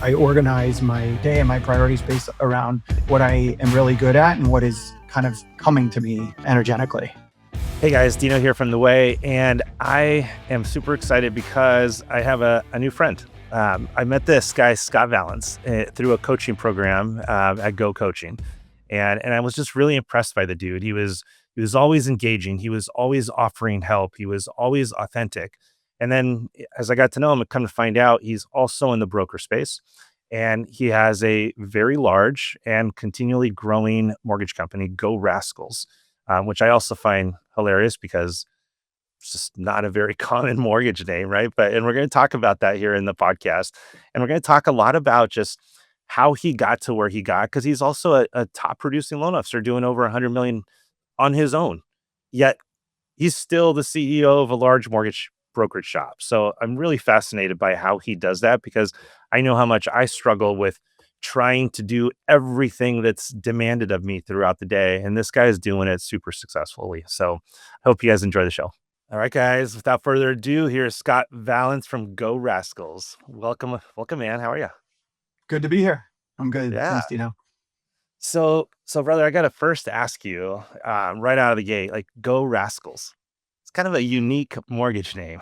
I organize my day and my priorities based around what I am really good at and what is kind of coming to me energetically. Hey guys, Dino here from The Way, and I am super excited because I have a new friend. I met this guy, Scott Valins, through a coaching program at Go Coaching, and I was just really impressed by the dude. He was always engaging. He was always offering help. He was always authentic. And then as I got to know him, I come to find out he's also in the broker space, and he has a very large and continually growing mortgage company, Go Rascals, which I also find hilarious because it's just not a very common mortgage name, right? And we're going to talk about that here in the podcast, and we're going to talk a lot about just how he got to where he got because he's also a top producing loan officer doing over 100 million on his own. Yet he's still the CEO of a large mortgage brokerage shop. So I'm really fascinated by how he does that because I know how much I struggle with trying to do everything that's demanded of me throughout the day. And this guy is doing it super successfully. So I hope you guys enjoy the show. All right, guys, without further ado, here's Scott Valins from Go Rascals. Welcome, man. How are you? Good to be here. I'm good. Yeah. Thanks, Dino. So brother, I got to first ask you right out of the gate, like Go Rascals. It's kind of a unique mortgage name.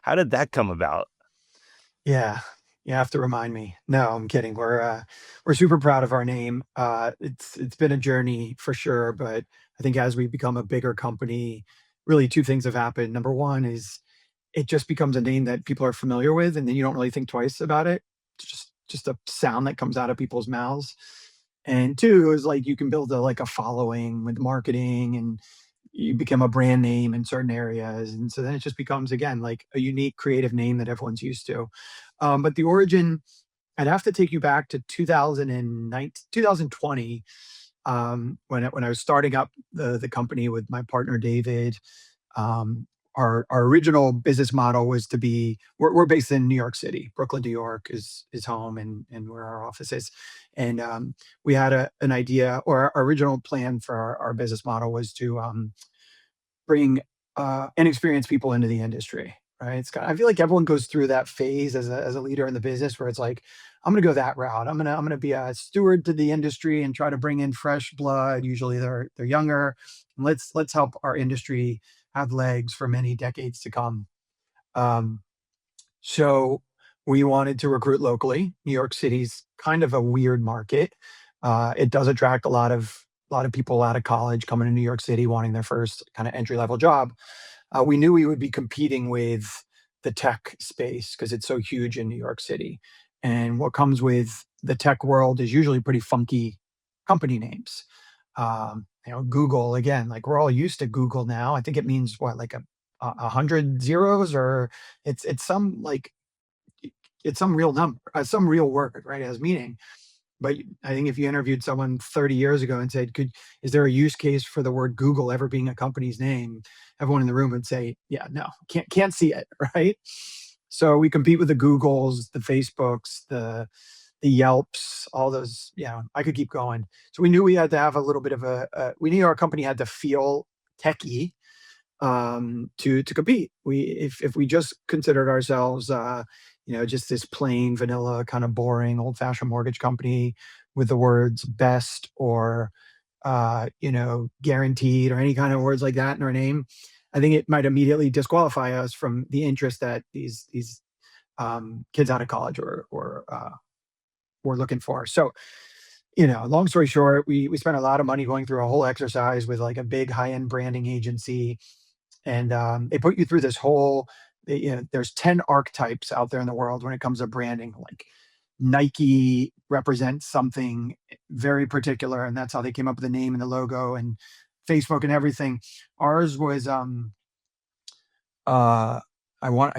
How did that come about? Yeah. You have to remind me. No, I'm kidding. We're super proud of our name. It's been a journey for sure, but I think as we become a bigger company, really two things have happened. Number one is it just becomes a name that people are familiar with, and then you don't really think twice about it. It's just a sound that comes out of people's mouths. And two is like you can build a following with marketing, and you become a brand name in certain areas. And so then it just becomes again like a unique creative name that everyone's used to. But the origin, I'd have to take you back to 2019, 2020, when I was starting up the company with my partner David. Um, our original business model was to be we're based in New York City. Brooklyn, New York is home, and where our office is. And we had an idea, or our original plan for our business model was to bring inexperienced people into the industry. Right? I feel like everyone goes through that phase as a leader in the business where it's like, I'm going to go that route. I'm going to be a steward to the industry and try to bring in fresh blood. Usually they're younger. And let's help our industry have legs for many decades to come. Um, so we wanted to recruit locally. New York City's kind of a weird market. It does attract a lot of people out of college coming to New York City wanting their first kind of entry level job. We knew we would be competing with the tech space because it's so huge in New York City. And what comes with the tech world is usually pretty funky company names. Google again, like we're all used to Google now. I think it means what, like a hundred zeros, or it's some like it's some real number, some real word, right? It has meaning. But I think if you interviewed someone 30 years ago and said, is there a use case for the word Google ever being a company's name? Everyone in the room would say, yeah, no, can't see it, right? So we compete with the Googles, the Facebooks, the Yelps, all those, I could keep going. So we knew we had to have a little bit of we knew our company had to feel techie to compete. If we just considered ourselves, just this plain vanilla kind of boring old fashioned mortgage company with the words best or guaranteed or any kind of words like that in our name, I think it might immediately disqualify us from the interest that these kids out of college were looking for. So, long story short, we spent a lot of money going through a whole exercise with like a big high end branding agency, and they put you through this whole. There's 10 archetypes out there in the world when it comes to branding. Like Nike represents something very particular, and that's how they came up with the name and the logo and Facebook and everything. Ours was I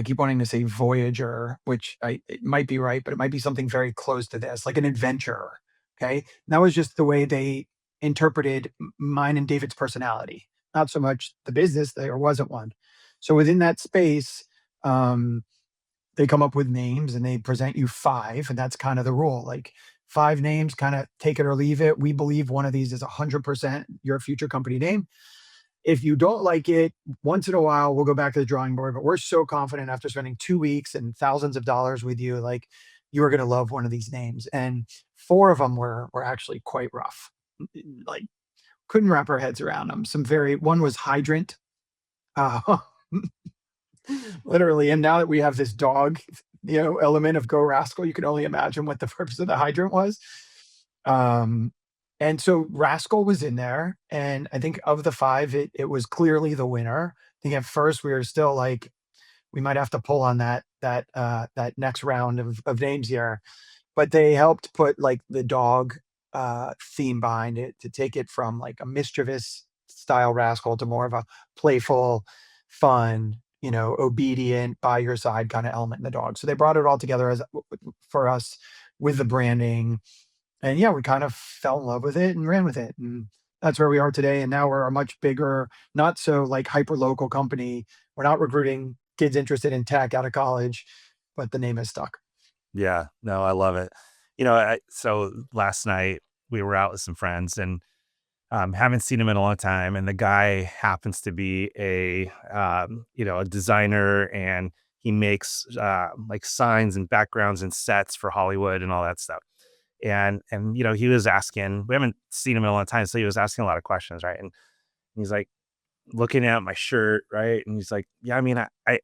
keep wanting to say Voyager, which it might be right, but it might be something very close to this, like an adventurer. Okay, and that was just the way they interpreted mine and David's personality, not so much the business. There wasn't one. So within that space, they come up with names and they present you five, and that's kind of the rule. Like five names, kind of take it or leave it. We believe one of these is 100% your future company name. If you don't like it, once in a while, we'll go back to the drawing board. But we're so confident after spending 2 weeks and thousands of dollars with you, like, you were going to love one of these names. And four of them were actually quite rough. Like, couldn't wrap our heads around them. One was hydrant. Uh, literally. And now that we have this dog, element of Go Rascal, you can only imagine what the purpose of the hydrant was. Um, and so Rascal was in there, and I think of the five, it was clearly the winner. I think at first we were still like, we might have to pull on that next round of names here, but they helped put like the dog theme behind it to take it from like a mischievous style rascal to more of a playful, fun, obedient, by your side kind of element in the dog. So they brought it all together as for us with the branding, and yeah, we kind of fell in love with it and ran with it, and that's where we are today. And now we're a much bigger, not so like hyper local company. We're not recruiting kids interested in tech out of college, but the name is stuck. Yeah, no, I love it. So last night we were out with some friends and haven't seen him in a long time. And the guy happens to be a designer, and he makes like signs and backgrounds and sets for Hollywood and all that stuff. And he was asking, we haven't seen him in a long time. So he was asking a lot of questions. Right. And he's like looking at my shirt. Right. And he's like, yeah, I mean, I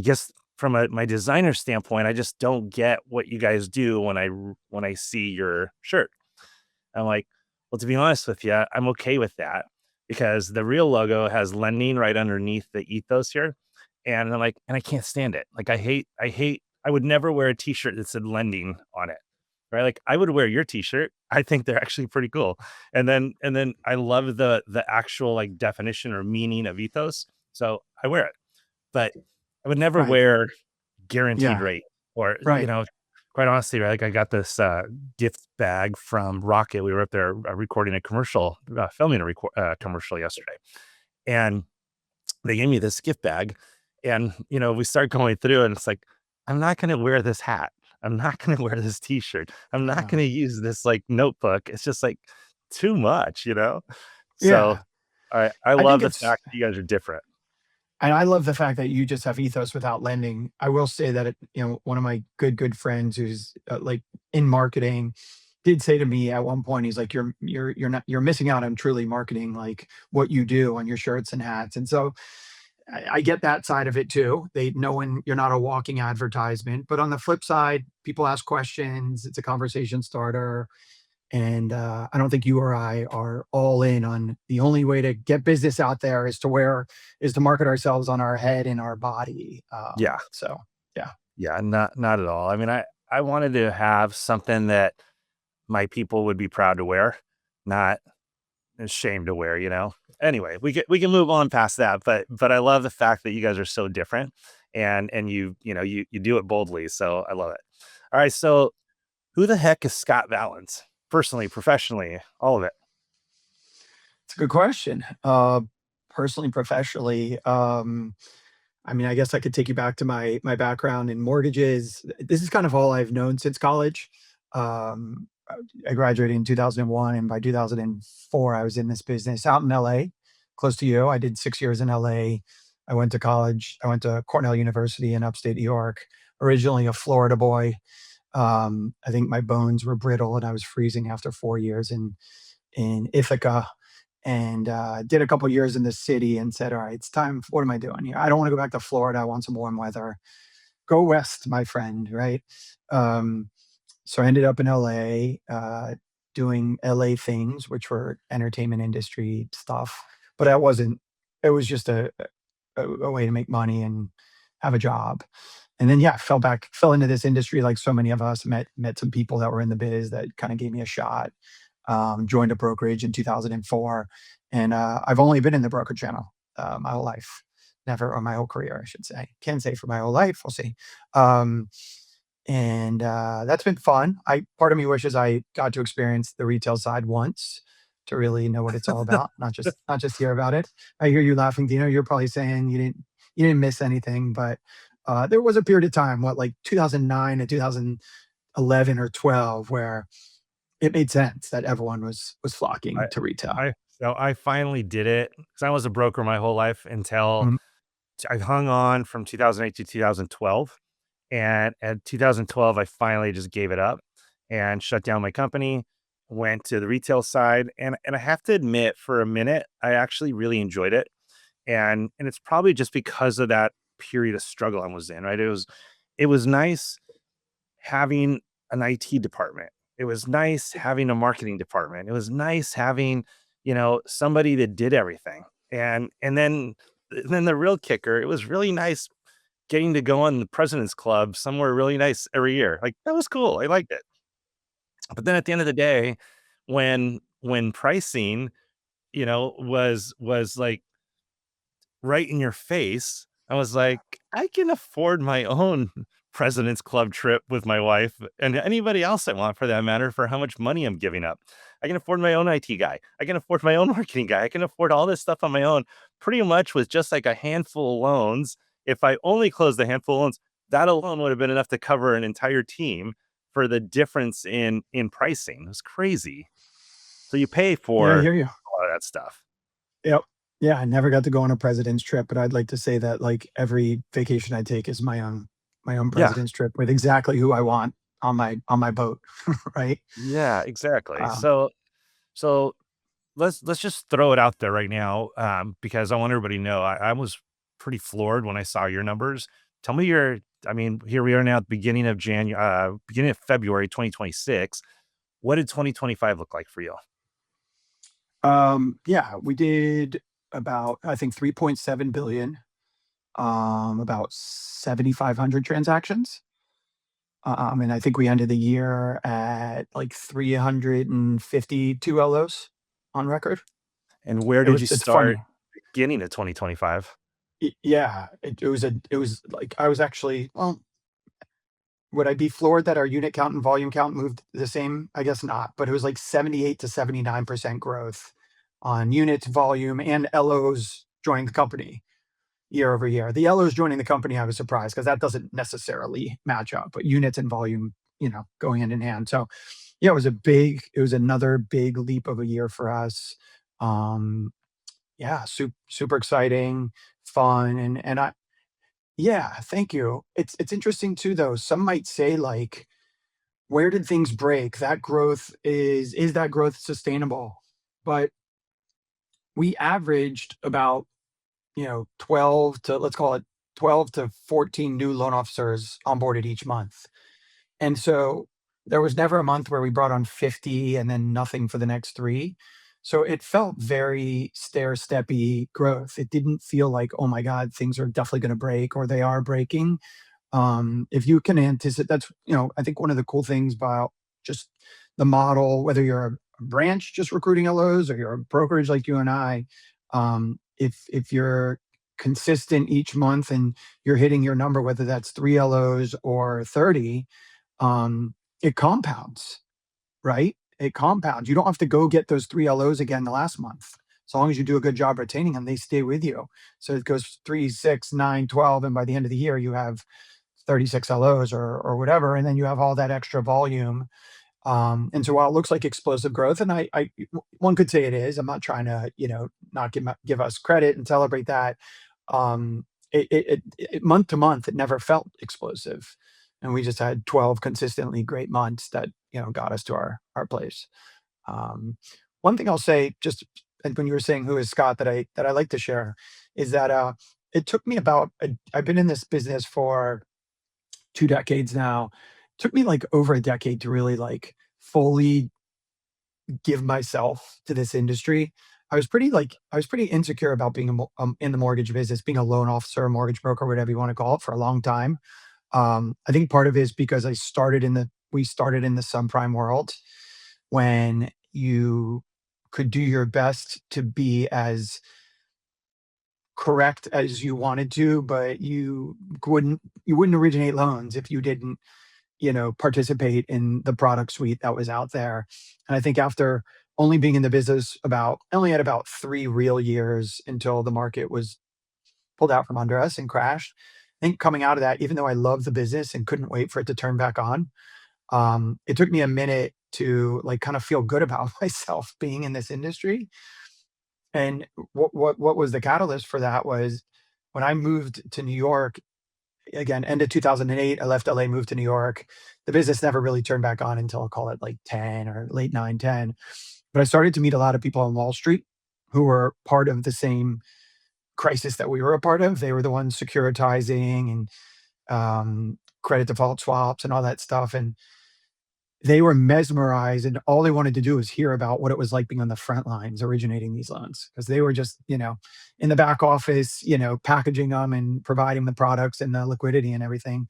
guess from my designer standpoint, I just don't get what you guys do when I see your shirt. I'm like, well, to be honest with you, I'm okay with that because the real logo has lending right underneath the ethos here. And I'm like, and I can't stand it. Like, I would never wear a t-shirt that said lending on it. Right. Like, I would wear your t-shirt. I think they're actually pretty cool. And then I love the actual like definition or meaning of ethos. So I wear it, but I would never Right. wear guaranteed Yeah. rate or, Right. quite honestly, right? Like I got this gift bag from Rocket. We were up there recording a commercial, filming a commercial yesterday. And they gave me this gift bag. And, we start going through and it's like, I'm not going to wear this hat. I'm not going to wear this t-shirt. I'm not Yeah. going to use this like notebook. It's just like too much. So Yeah. I I think love the it's fact that you guys are different. and I love the fact that you just have ethos without lending. I will say that one of my good friends who's like in marketing did say to me at one point, he's like, you're missing out on truly marketing like what you do on your shirts and hats. And so I get that side of it too. They know when you're not a walking advertisement, but on the flip side, people ask questions. It's a conversation starter. And I don't think you or I are all in on the only way to get business out there is to market ourselves on our head and our body. Yeah. So yeah, Yeah, not at all. I mean, I wanted to have something that my people would be proud to wear, not ashamed to wear. Anyway, we can move on past that, but I love the fact that you guys are so different and you do it boldly. So I love it. All right, so who the heck is Scott Valins? Personally, professionally, all of it. it's a good question. Personally, professionally, I mean, I guess I could take you back to my background in mortgages. This is kind of all I've known since college. Um, I graduated in 2001, and by 2004, I was in this business out in LA, close to you. I did 6 years in LA. I went to college. I went to Cornell University in upstate New York. Originally a Florida boy. I think my bones were brittle, and I was freezing after 4 years in Ithaca, and did a couple years in the city and said, all right, it's time. What am I doing here? I don't want to go back to Florida. I want some warm weather. Go west, my friend. Right. Um, so I ended up in LA, doing LA things, which were entertainment industry stuff. But I wasn't, it was just a way to make money and have a job. And then, yeah, fell into this industry like so many of us, met some people that were in the biz that kind of gave me a shot. Joined a brokerage in 2004. And I've only been in the broker channel my whole life. Never, or my whole career, I should say. Can't say for my whole life. We'll see. Um, and that's been fun. I Part of me wishes I got to experience the retail side once to really know what it's all about, not just hear about it. I hear you laughing, Dino. You're probably saying you didn't miss anything, but there was a period of time, what, like 2009 to 2011 or 12, where it made sense that everyone was I flocking to retail. I finally did it because I was a broker my whole life until Mhm. I hung on from 2008 to 2012. And at 2012, I finally just gave it up and shut down my company, went to the retail side. And I have to admit, for a minute, I actually really enjoyed it. And it's probably just because of that period of struggle I was in, right? It was nice having an IT department. It was nice having a marketing department. It was nice having, somebody that did everything. And then the real kicker, it was really nice getting to go on the President's Club somewhere really nice every year. Like, that was cool. I liked it. But then at the end of the day, when pricing, was like right in your face, I was like, I can afford my own President's Club trip with my wife and anybody else I want for that matter for how much money I'm giving up. I can afford my own IT guy. I can afford my own marketing guy. I can afford all this stuff on my own pretty much with just like a handful of loans. If I only closed a handful of loans, that alone would have been enough to cover an entire team for the difference in pricing. It was crazy. So you pay Yeah, I for hear you. a lot of that stuff. Yep. Yeah, I never got to go on a president's trip, but I'd like to say that, like, every vacation I take is my own Yeah. president's trip with exactly who I want on my boat, right? Yeah, exactly. Um, So let's just throw it out there right now, because I want everybody to know I was pretty floored when I saw your numbers. Tell me your, I mean, here we are now at the beginning of February 2026. What did 2025 look like for you? yeah, we did about, I think, 3.7 billion, about 7,500 transactions. And I think we ended the year at like 352 LOs on record. And where did you It's start funny. beginning of 2025? Yeah, it was like I was actually, well, would I be floored that our unit count and volume count moved the same? I guess not, but it was like 78 to 79% growth on units, volume, and LOs joining the company year over year. The LOs joining the company, I was surprised because that doesn't necessarily match up, but units and volume, go hand in hand. So yeah, it was another big leap of a year for us. Um, yeah, super exciting, fun, and yeah, thank you. It's interesting too, though. Some might say, like, where did things break? That growth is that growth sustainable? But we averaged about, 12 to, let's call it, 12 to 14 new loan officers onboarded each month. And so there was never a month where we brought on 50 and then nothing for the next 3. So it felt very stair-steppy growth. It didn't feel like, "Oh my god, things are definitely gonna break," or they are breaking. If you can anticipate, that's, I think one of the cool things about just the model, whether you're a branch just recruiting LOs or you're a brokerage like you and I, if you're consistent each month and you're hitting your number, whether that's 3 LOs or 30, it compounds, right? It compounds. You don't have to go get those 3 LOs again the last month. As long as you do a good job retaining them, they stay with you. So it goes 3, 6, 9, 12, and by the end of the year, you have 36 LOs or whatever, and then you have all that extra volume. And so while it looks like explosive growth, and one could say it is, I'm not trying to, not give us credit and celebrate that. Month to month, it never felt explosive, and we just had 12 consistently great months that, got us to our place. Um, One thing I'll say, just, and when you were saying who is Scott, that I like to share, is that it took me about I've been in this business for 2 decades now. Took me, like, over a decade to really, like, fully give myself to this industry. I was pretty insecure about being in the mortgage business, being a loan officer, a mortgage broker, whatever you wanna call it, for a long time. I think part of it is because we started in the subprime world when you could do your best to be as correct as you wanted to, but you wouldn't originate loans if you didn't, participate in the product suite that was out there. And I think after only being in the business I only had about 3 real years until the market was pulled out from under us and crashed. I think coming out of that, even though I love the business and couldn't wait for it to turn back on, it took me a minute to, like, kind of feel good about myself being in this industry. And what was the catalyst for that was when I moved to New York. again, end of 2008, I left LA, moved to New York. The business never really turned back on until I'll call it like 10 or late 9, 10. But I started to meet a lot of people on Wall Street who were part of the same crisis that we were a part of. They were the ones securitizing and credit default swaps and all that stuff. And they were mesmerized, and all they wanted to do was hear about what it was like being on the front lines originating these loans, because they were just, in the back office, packaging them and providing the products and the liquidity and everything.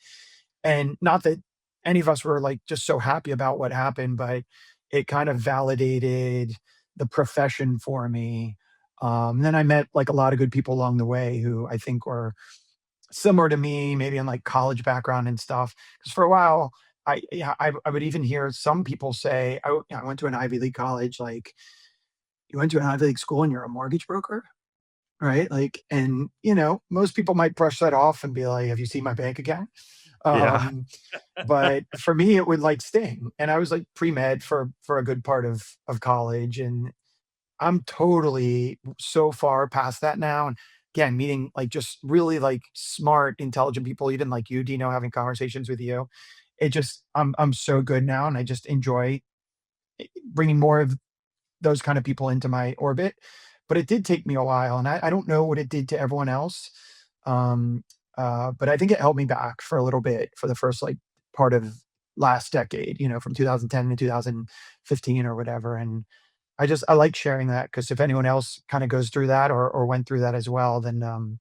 And not that any of us were like just so happy about what happened, but it kind of validated the profession for me. Then I met like a lot of good people along the way who I think were similar to me, maybe in like college background and stuff. Because for a while, I would even hear some people say, I went to an Ivy League college. Like, you went to an Ivy League school and you're a mortgage broker, right? Like, and most people might brush that off and be like, "Have you seen my bank account?" Yeah. Um, but for me, it would like sting. And I was like pre med for a good part of college, and I'm totally so far past that now. And again, meeting like just really like smart, intelligent people, even like you, Dino, having conversations with you. It just, I'm so good now, and I just enjoy bringing more of those kind of people into my orbit. But it did take me a while, and I don't know what it did to everyone else. Um, but I think it held me back for a little bit for the first like part of last decade, from 2010 to 2015 or whatever. And I like sharing that, because if anyone else kind of goes through that or went through that as well, then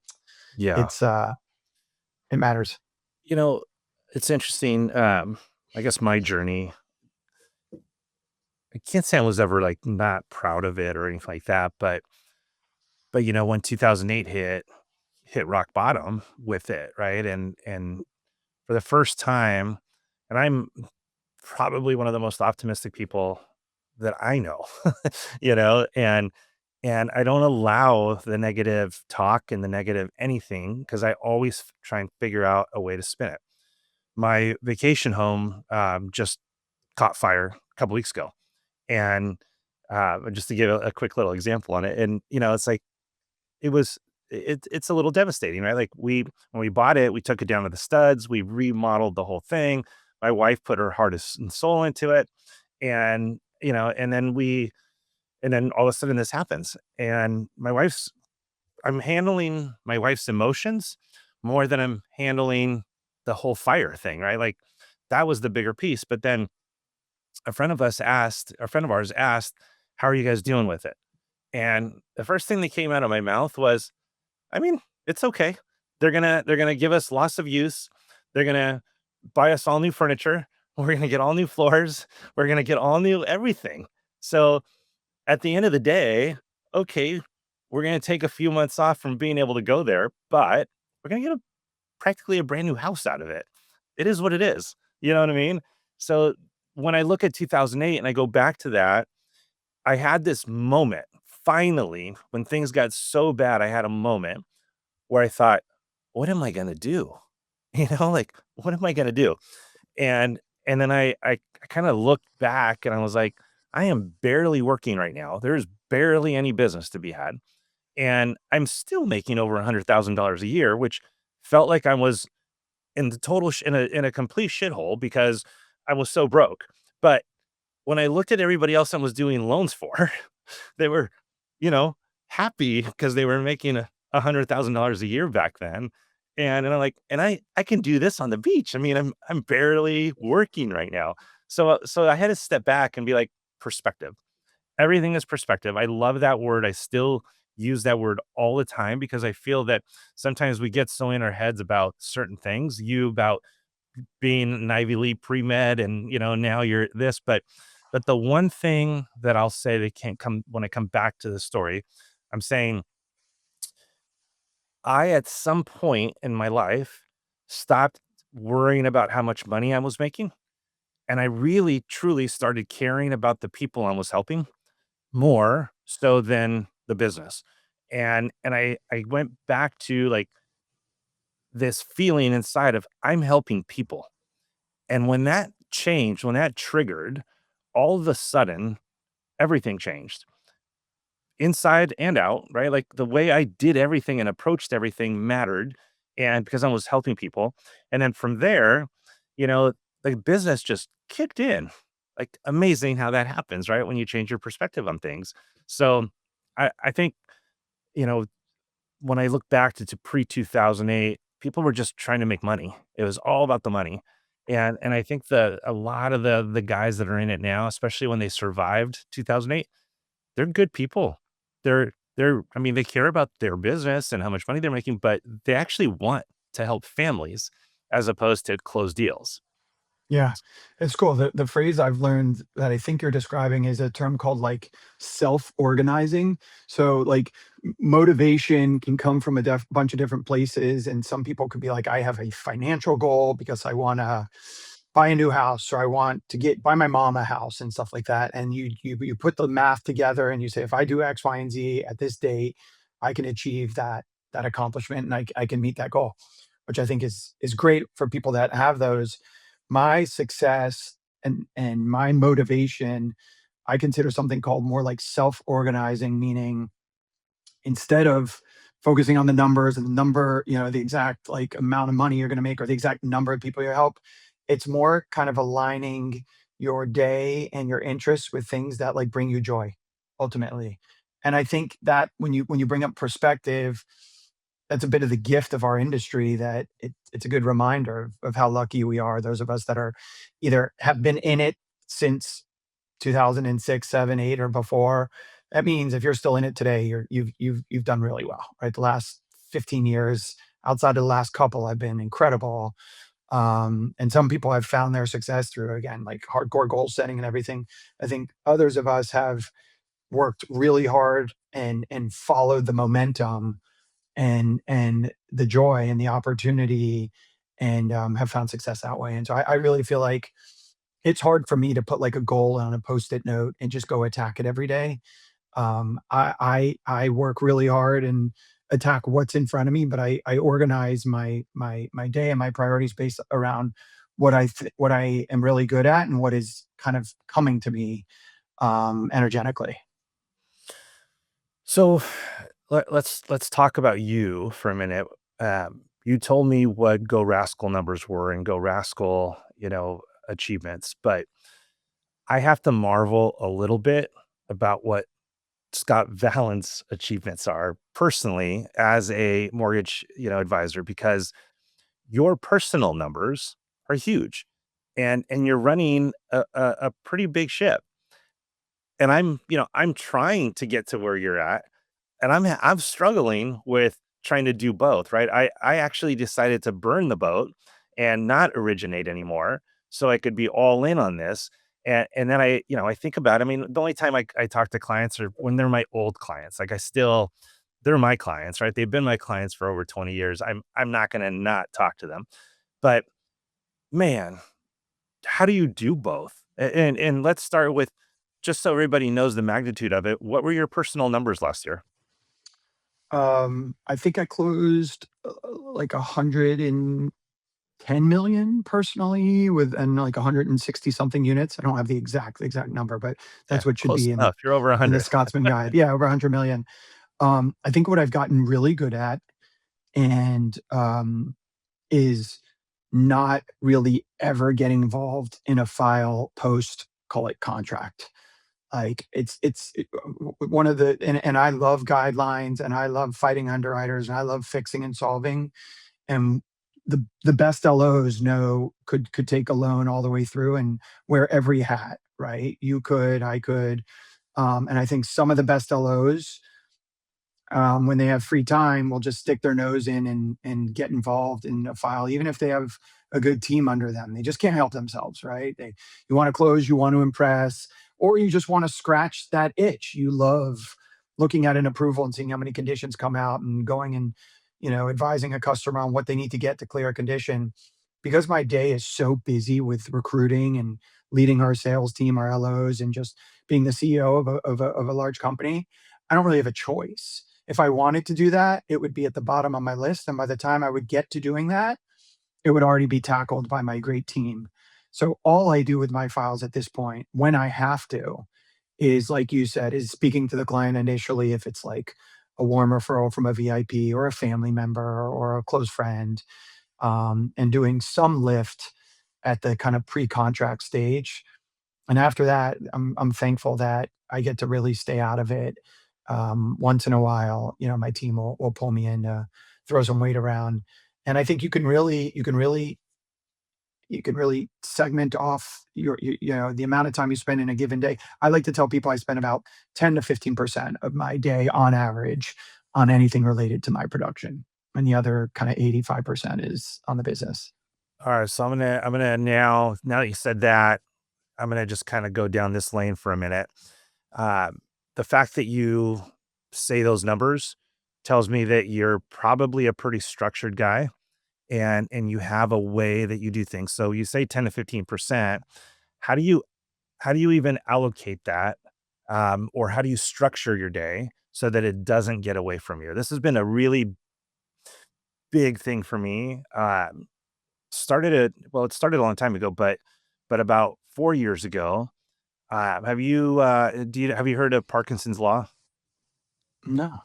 Yeah. it's it matters. You know, it's interesting. I guess my journey, I can't say I was ever like not proud of it or anything like that, but when 2008 hit rock bottom with it, right? And for the first time, and I'm probably one of the most optimistic people that I know, and I don't allow the negative talk and the negative anything, because I always try and figure out a way to spin it. My vacation home just caught fire a couple weeks ago, and just to give a quick little example on it, and it's like it was it's a little devastating, right? Like, when we bought it, we took it down to the studs, we remodeled the whole thing. My wife put her heart and soul into it, and and then all of a sudden this happens, and I'm handling my wife's emotions more than I'm handling the whole fire thing, right? Like, that was the bigger piece. But then a friend of ours asked, "How are you guys dealing with it?" And the first thing that came out of my mouth was, "I mean, it's okay. They're gonna give us loss of use. They're gonna buy us all new furniture. We're gonna get all new floors. We're gonna get all new everything. So at the end of the day, okay, we're gonna take a few months off from being able to go there, but we're gonna get practically a brand new house out of it. It is what it is." You know what I mean? So when I look at 2008 and I go back to that, I had this moment finally when things got so bad. I had a moment where I thought, "What am I gonna do?" Like, "What am I gonna do?" And and then I kinda looked back and I was like, "I am barely working right now. There's barely any business to be had, and I'm still making over $100,000 a year," which felt like I was in the total in a complete shithole because I was so broke. But when I looked at everybody else I was doing loans for, they were, you know, happy because they were making $100,000 a year back then. And I'm like, and I can do this on the beach. I mean, I'm barely working right now. So I had to step back and be like, perspective. Everything is perspective. I love that word. I still use that word all the time because I feel that sometimes we get so in our heads about certain things. You about being an Ivy League pre-med and, now you're this, but the one thing that I'll say they can't come when I come back to the story, I'm saying I, at some point in my life, stopped worrying about how much money I was making. And I really, truly started caring about the people I was helping more so than the business. And I went back to like this feeling inside of I'm helping people. And when that changed, when that triggered, all of a sudden everything changed inside and out, right? Like the way I did everything and approached everything mattered. and because I was helping people. And then from there, you know, the business just kicked in. Like amazing how that happens, right? When you change your perspective on things. So I think, you know, when I look back to pre 2008, people were just trying to make money. It was all about the money. And I think a lot of the guys that are in it now, especially when they survived 2008, they're good people. I mean, they care about their business and how much money they're making, but they actually want to help families as opposed to close deals. Yeah, it's cool. The phrase I've learned that I think you're describing is a term called like self-organizing. So like motivation can come from a bunch of different places, and some people could be like, I have a financial goal because I want to buy a new house, or I want to get buy my mom a house and stuff like that. And you put the math together and you say, if I do X, Y, and Z at this date, I can achieve that accomplishment, and I can meet that goal, which I think is great for people that have those. My success and my motivation, I consider something called more like self-organizing, meaning instead of focusing on the numbers and the number, the exact like amount of money you're going to make or the exact number of people you help, it's more kind of aligning your day and your interests with things that like bring you joy ultimately. And I think that when you bring up perspective, that's a bit of the gift of our industry, that it's a good reminder of how lucky we are, those of us that are either have been in it since 2006, 7, 8, or before. That means if you're still in it today, you've done really well, right? The last 15 years, outside of the last couple, have been incredible. And some people have found their success through, again, like hardcore goal setting and everything. I think others of us have worked really hard and followed the momentum and the joy and the opportunity, and have found success that way. And so I really feel like it's hard for me to put like a goal on a post-it note and just go attack it every day. I work really hard and attack what's in front of me, but I organize my day and my priorities based around what I am really good at and what is kind of coming to me energetically. So let's talk about you for a minute. You told me what Go Rascal numbers were and Go Rascal, achievements, but I have to marvel a little bit about what Scott Valins' achievements are personally as a mortgage, advisor, because your personal numbers are huge, and you're running a pretty big ship. And I'm trying to get to where you're at, and I'm struggling with trying to do both, right? I actually decided to burn the boat and not originate anymore so I could be all in on this. And then I think about, I mean, the only time I talk to clients are when they're my old clients. Like they're my clients, right? They've been my clients for over 20 years. I'm not gonna not talk to them. But man, how do you do both? And let's start with, just so everybody knows the magnitude of it, what were your personal numbers last year? I think I closed like 110 million personally, with and like 160 something units. I don't have the exact number, but that's Yeah, what should close be enough. You're over in the 100. Scotsman guide. Yeah, over 100 million. I think what I've gotten really good at, and is not really ever getting involved in a file post, call it contract. Like one of the and I love guidelines, and I love fighting underwriters, and I love fixing and solving. And the best LOs know could take a loan all the way through and wear every hat, right? You could, I could, and I think some of the best LOs, when they have free time, will just stick their nose in and get involved in a file, even if they have a good team under them. They just can't help themselves, right? You want to close, you want to impress, or you just want to scratch that itch. You love looking at an approval and seeing how many conditions come out and going and advising a customer on what they need to get to clear a condition. Because my day is so busy with recruiting and leading our sales team, our LOs, and just being the CEO of a large company, I don't really have a choice. If I wanted to do that, it would be at the bottom of my list, and by the time I would get to doing that, it would already be tackled by my great team. So all I do with my files at this point, when I have to, is like you said, is speaking to the client initially if it's like a warm referral from a VIP or a family member or a close friend, and doing some lift at the kind of pre-contract stage. And after that, I'm thankful that I get to really stay out of it. Once in a while, my team will pull me in to throw some weight around, and I think you can really segment off the amount of time you spend in a given day. I like to tell people I spend about 10 to 15% of my day on average on anything related to my production, and the other kind of 85% is on the business. All right, so I'm gonna now that you said that, I'm gonna just kind of go down this lane for a minute. Um, the fact that you say those numbers tells me that you're probably a pretty structured guy, and you have a way that you do things. So you say 10 to 15%. How do you how do you even allocate that? Or how do you structure your day so that it doesn't get away from you? This has been a really big thing for me. It started a long time ago, but about 4 years ago. Have you heard of Parkinson's law? No.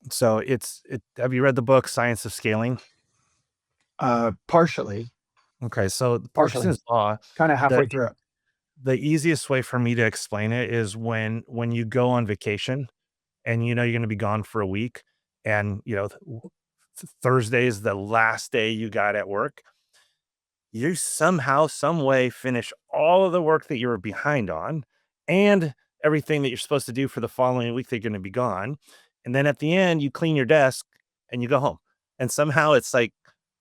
So have you read the book Science of Scaling? Partially, Okay, so the partially, Parkinson's law, kind of the halfway through it. the easiest way for me to explain it is when you go on vacation and you know you're going to be gone for a week, and Thursday is the last day you got at work. You somehow, some way finish all of the work that you were behind on and everything that you're supposed to do for the following week that you're going to be gone. And then at the end, you clean your desk and you go home. And somehow it's like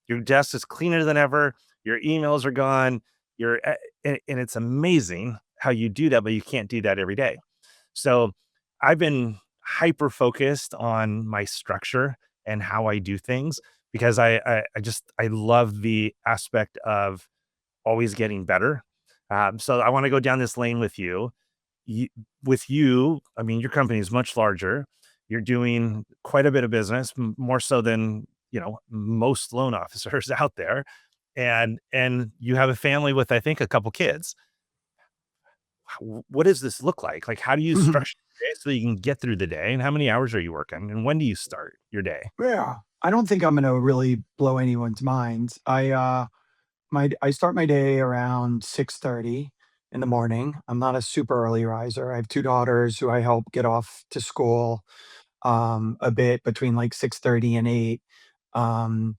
your desk is cleaner than ever. Your emails are gone. And it's amazing how you do that, but you can't do that every day. So I've been hyper focused on my structure and how I do things because I love the aspect of always getting better. So I want to go down this lane with you. you. With you, I mean, your company is much larger. You're doing quite a bit of business, more so than most loan officers out there, and you have a family with I think a couple kids. What does this look like? Like, how do you structure your day so that you can get through the day? And how many hours are you working? And when do you start your day? Yeah, I don't think I'm gonna really blow anyone's minds. I start my day around 6:30 in the morning. I'm not a super early riser. I have 2 daughters who I help get off to school, a bit between, like, 6:30 and 8. Um,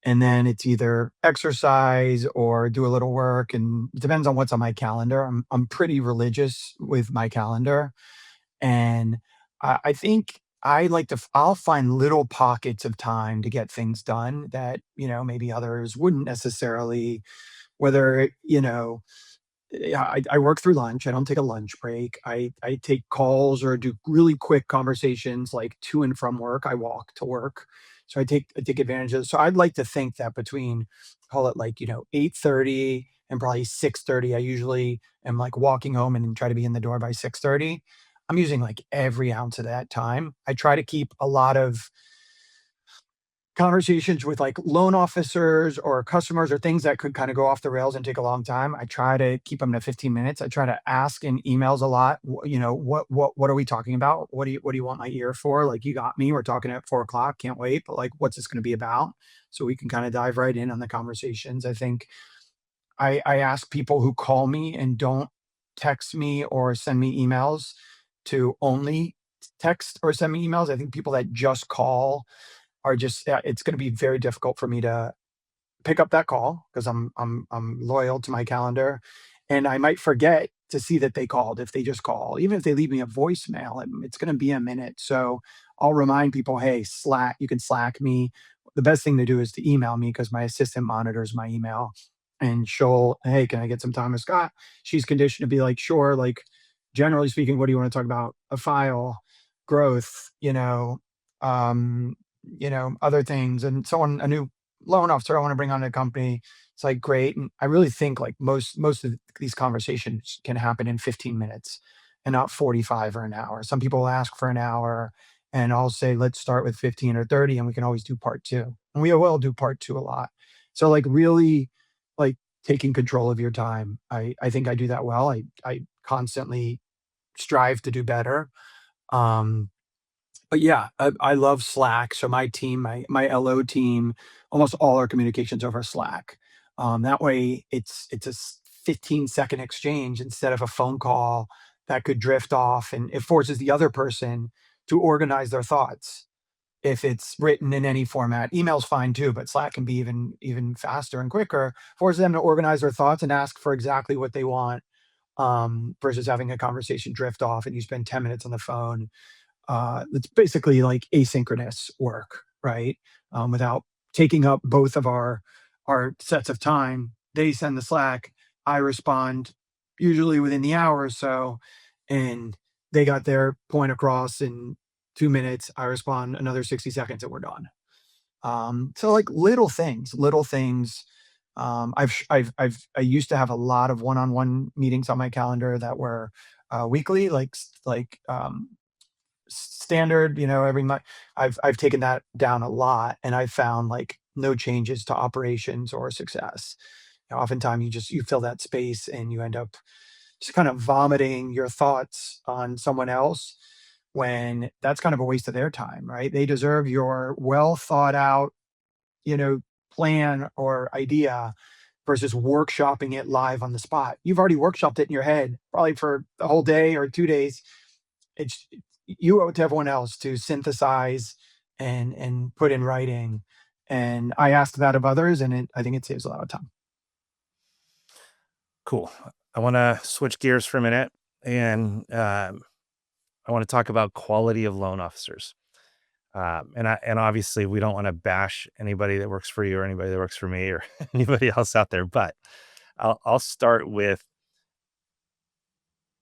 and then it's either exercise or do a little work, and it depends on what's on my calendar. I'm pretty religious with my calendar, and I think I like to I'll find little pockets of time to get things done that, maybe others wouldn't necessarily, whether, yeah, I work through lunch. I don't take a lunch break. I take calls or do really quick conversations like to and from work. I walk to work. So I take advantage of it. So I'd like to think that between, call it like, 8:30 and probably 6:30, I usually am like walking home and try to be in the door by 6:30. I'm using like every ounce of that time. I try to keep a lot of conversations with like loan officers or customers or things that could kind of go off the rails and take a long time. I try to keep them to 15 minutes. I try to ask in emails a lot. What are we talking about? What do you want my ear for? Like, you got me. We're talking at 4 o'clock. Can't wait. But like, what's this going to be about? So we can kind of dive right in on the conversations. I think I ask people who call me and don't text me or send me emails to only text or send me emails. I think people that just call are just, yeah, it's gonna be very difficult for me to pick up that call because I'm loyal to my calendar, and I might forget to see that they called if they just call. Even if they leave me a voicemail, it's gonna be a minute. So I'll remind people, "Hey, Slack, you can Slack me." The best thing to do is to email me because my assistant monitors my email, and she'll, "Hey, can I get some time with Scott?" She's conditioned to be like, "Sure." Like, generally speaking, what do you wanna talk about? A file, growth, other things, and someone, a new loan officer I want to bring on the company. It's like, great. And I really think like most of these conversations can happen in 15 minutes and not 45 or an hour. Some people ask for an hour, and I'll say, let's start with 15 or 30, and we can always do part two. And we will do part two a lot. So like, really, like, taking control of your time. I think I do that well. I constantly strive to do better. Um But yeah, I love Slack. So my team, my LO team, almost all our communications over Slack. That way, it's a 15-second exchange instead of a phone call that could drift off, and it forces the other person to organize their thoughts. If it's written in any format, email's fine too, but Slack can be even faster and quicker. Forces them to organize their thoughts and ask for exactly what they want, versus having a conversation drift off and you spend 10 minutes on the phone. It's basically like asynchronous work, right? Without taking up both of our sets of time. They send the Slack, I respond usually within the hour or so, and they got their point across in 2 minutes. I respond another 60 seconds, and we're done. So like little things. I used to have a lot of one-on-one meetings on my calendar that were weekly, standard, every month. I've taken that down a lot, and I've found like no changes to operations or success. Oftentimes you fill that space and you end up just kind of vomiting your thoughts on someone else when that's kind of a waste of their time, right? They deserve your well thought out, you know, plan or idea versus workshopping it live on the spot. You've already workshopped it in your head, probably for the whole day or 2 days. It's you owe it to everyone else to synthesize and put in writing. And I ask that of others, and I think it saves a lot of time. Cool. I want to switch gears for a minute, and I want to talk about quality of loan officers. And obviously we don't want to bash anybody that works for you or anybody that works for me or anybody else out there, but I'll start with,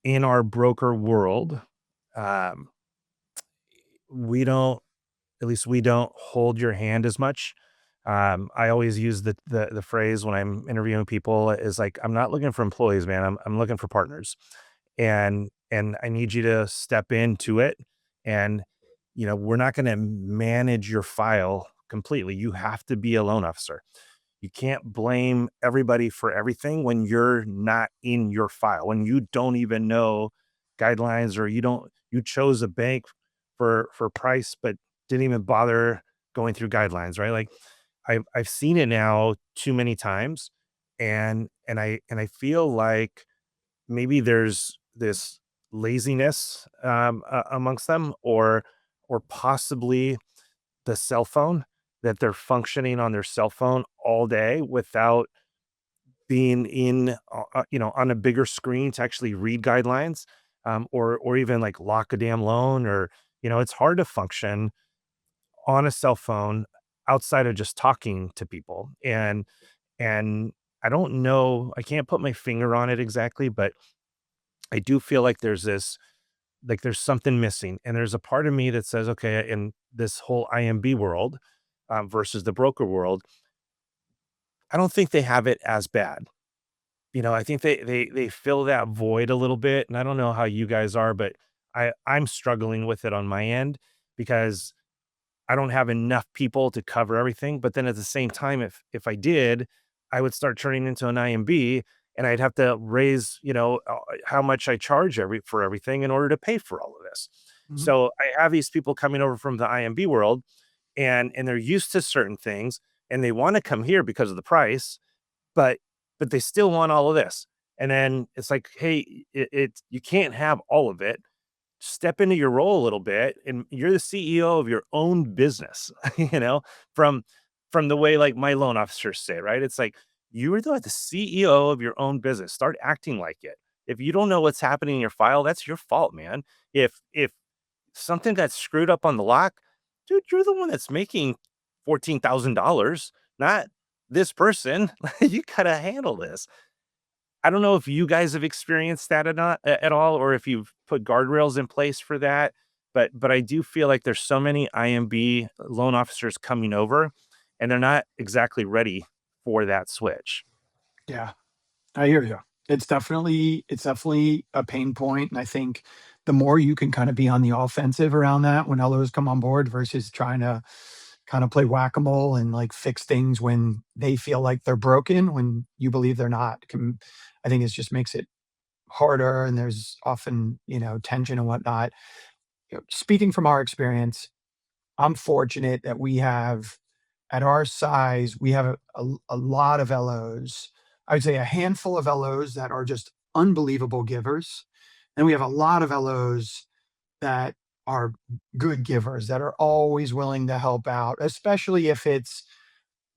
in our broker world, um, we don't, at least we don't hold your hand as much. I always use the phrase when I'm interviewing people is like, I'm not looking for employees, man. I'm looking for partners, and I need you to step into it. And we're not going to manage your file completely. You have to be a loan officer. You can't blame everybody for everything when you're not in your file, when you don't even know guidelines, or you chose a bank for price, but didn't even bother going through guidelines, right? Like I've seen it now too many times, and I feel like maybe there's this laziness amongst them, or possibly the cell phone, that they're functioning on their cell phone all day without being on a bigger screen to actually read guidelines, or even like lock a damn loan, or it's hard to function on a cell phone outside of just talking to people. And I don't know, I can't put my finger on it exactly, but I do feel like there's something missing. And there's a part of me that says, okay, in this whole IMB world, versus the broker world, I don't think they have it as bad. I think they fill that void a little bit. And I don't know how you guys are, but I'm struggling with it on my end, because I don't have enough people to cover everything. But then at the same time, if I did, I would start turning into an IMB, and I'd have to raise, how much I charge for everything in order to pay for all of this. Mhm. So I have these people coming over from the IMB world, and they're used to certain things, and they want to come here because of the price, but they still want all of this. And then it's like, hey, you can't have all of it. Step into your role a little bit, and you're the CEO of your own business. you know from the way, like, my loan officers say, right? It's like, you are the CEO of your own business. Start acting like it. If you don't know what's happening in your file, that's your fault, man. If something got screwed up on the lock, dude, you're the one that's making $14,000, not this person. You gotta handle this. I don't know if you guys have experienced that or not at all, or if you've put guardrails in place for that. But I do feel like there's so many IMB loan officers coming over, and they're not exactly ready for that switch. Yeah, I hear you. It's definitely a pain point, and I think the more you can kind of be on the offensive around that when LOs come on board versus trying to kind of play whack-a-mole and like fix things when they feel like they're broken when you believe they're not. I think it just makes it harder, and there's often tension and whatnot. Speaking from our experience, I'm fortunate that we have, at our size, we have a lot of LOs. I would say a handful of LOs that are just unbelievable givers. And we have a lot of LOs that are good givers, that are always willing to help out, especially if it's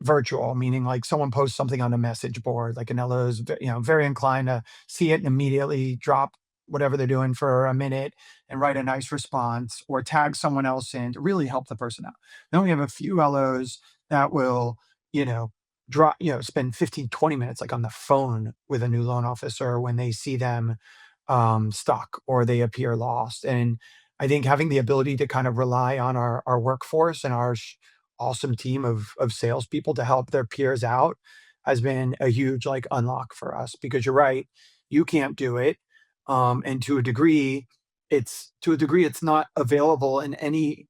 virtual, meaning like someone posts something on a message board, like an LO is, very inclined to see it and immediately drop whatever they're doing for a minute and write a nice response or tag someone else in to really help the person out. Then we have a few LOs that will, you know, spend 15, 20 minutes like on the phone with a new loan officer when they see them stuck or they appear lost. And I think having the ability to kind of rely on our workforce and our awesome team of salespeople to help their peers out has been a huge like unlock for us because you're right, you can't do it. And to a degree, it's not available in any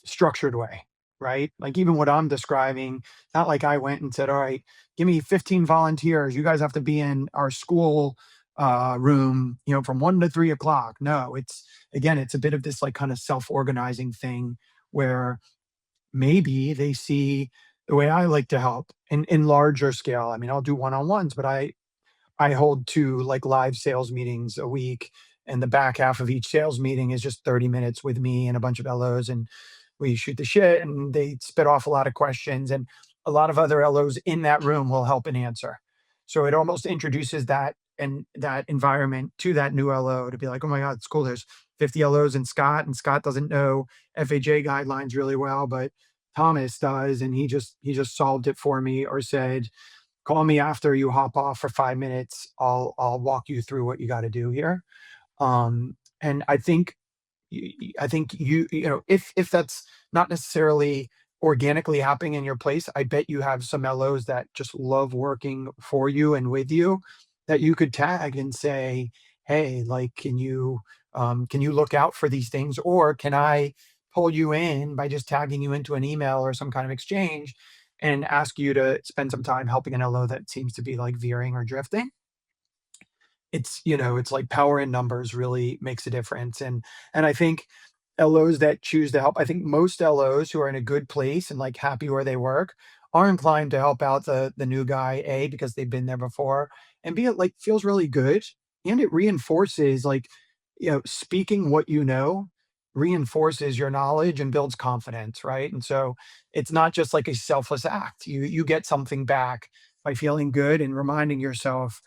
structured way, right? Like even what I'm describing, not like I went and said, all right, give me 15 volunteers. You guys have to be in our school room, from 1 to 3 o'clock. No, it's again, it's a bit of this like kind of self-organizing thing where maybe they see the way I like to help in larger scale. I mean, I'll do one-on-ones, but I hold 2, like, live sales meetings a week, and the back half of each sales meeting is just 30 minutes with me and a bunch of LOs, and we shoot the shit, and they spit off a lot of questions, and a lot of other LOs in that room will help and answer. So it almost introduces that environment to that new LO to be like, "Oh my god, it's cool. There's 50 LOs and Scott doesn't know FHA guidelines really well, but Thomas does, and he just solved it for me," or said, call me after you hop off for 5 minutes. I'll walk you through what you got to do here. And I think if that's not necessarily organically happening in your place, I bet you have some LOs that just love working for you and with you that you could tag and say, hey, like, can you look out for these things, or can I pull you in by just tagging you into an email or some kind of exchange and ask you to spend some time helping an LO that seems to be like veering or drifting? It's like power in numbers really makes a difference. And I think LOs that choose to help, I think most LOs who are in a good place and like happy where they work are inclined to help out the new guy, A, because they've been there before, and B, it like feels really good. And it reinforces like, speaking what you know reinforces your knowledge and builds confidence, right? And so it's not just like a selfless act. You get something back by feeling good and reminding yourself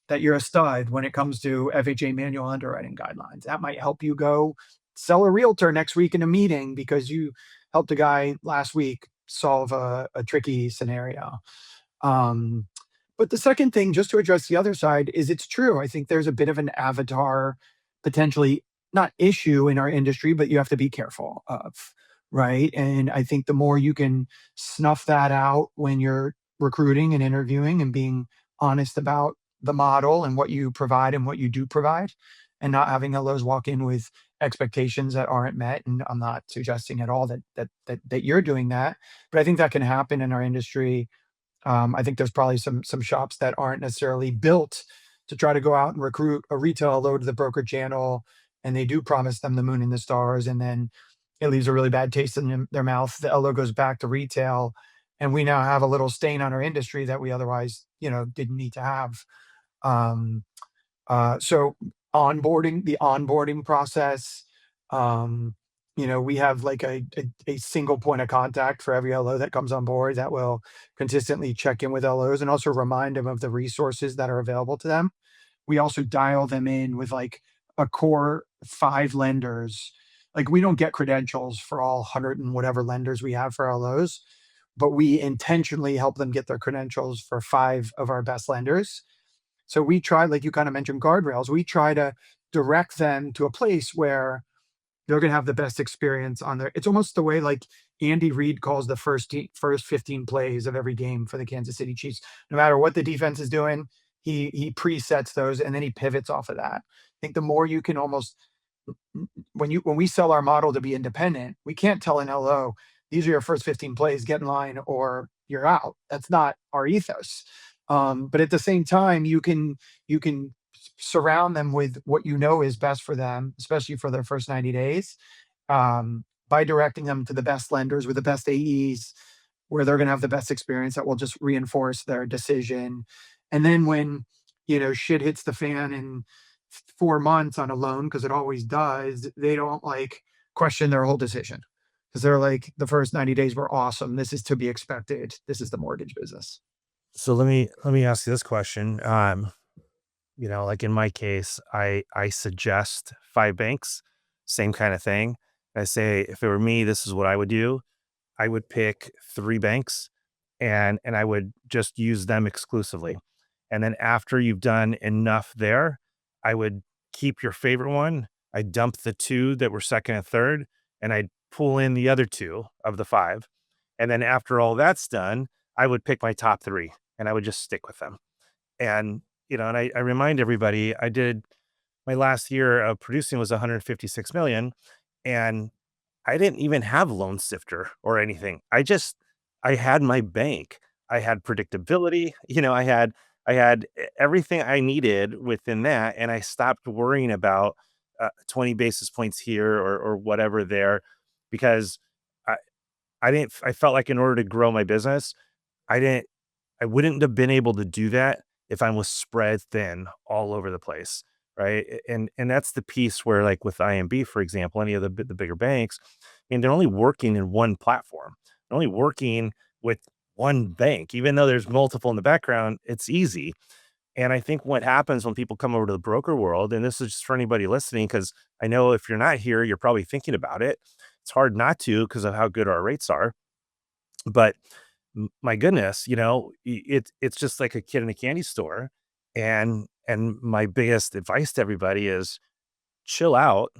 that you're a stud when it comes to FHA manual underwriting guidelines. That might help you go sell a realtor next week in a meeting because you helped a guy last week solve a tricky scenario. Um, but the second thing, just to address the other side, is it's true. I think there's a bit of an avatar, potentially not issue in our industry, but you have to be careful of, right? And I think the more you can snuff that out when you're recruiting and interviewing and being honest about the model and what you provide and what you do provide, and not having those walk in with expectations that aren't met. And I'm not suggesting at all that you're doing that, but I think that can happen in our industry. I think there's probably some shops that aren't necessarily built to try to go out and recruit a retail load to the broker channel, and they do promise them the moon and the stars, and then it leaves a really bad taste in their mouth. The LO goes back to retail, and we now have a little stain on our industry that we otherwise, didn't need to have. Um, so the onboarding process, we have like a single point of contact for every LO that comes on board that will consistently check in with LOs and also remind them of the resources that are available to them. We also dial them in with like a core 5 lenders. Like we don't get credentials for all 100 and whatever lenders we have for LOs, but we intentionally help them get their credentials for 5 of our best lenders. So we try, like you kind of mentioned guardrails, we try to direct them to a place where they're going to have the best experience on their. It's almost the way like Andy Reid calls the first 15 plays of every game for the Kansas City Chiefs. No matter what the defense is doing, he presets those and then he pivots off of that. I think the more you can almost when we sell our model to be independent, we can't tell an LO, these are your first 15 plays, get in line or you're out. That's not our ethos. But at the same time, you can surround them with what you know is best for them, especially for their first 90 days, by directing them to the best lenders with the best AEs, where they're going to have the best experience that will just reinforce their decision. And then when, shit hits the fan in 4 months on a loan, because it always does, they don't like question their whole decision, because they're like, the first 90 days were awesome. This is to be expected. This is the mortgage business. So let me ask you this question. Like in my case, I suggest 5 banks, same kind of thing. I say if it were me, this is what I would do. I would pick 3 banks and I would just use them exclusively. And then after you've done enough there, I would keep your favorite one. I dump the 2 that were second and third, and I'd pull in the other 2 of the 5. And then after all that's done, I would pick my top 3 and I would just stick with them. And, and I remind everybody I did my last year of producing was 156 million. And I didn't even have Loan Sifter or anything. I had my bank. I had predictability. I had everything I needed within that, and I stopped worrying about 20 basis points here or whatever there, because I I didn't. I felt like in order to grow my business, I didn't. I wouldn't have been able to do that if I was spread thin all over the place, right? And that's the piece where, like with IMB, for example, any of the bigger banks, I mean, they're only working in one platform. They're only working with one bank, even though there's multiple in the background. It's easy. And I think what happens when people come over to the broker world, and this is just for anybody listening, because I know if you're not here, you're probably thinking about it. It's hard not to because of how good our rates are. But my goodness, it's just like a kid in a candy store. And my biggest advice to everybody is chill out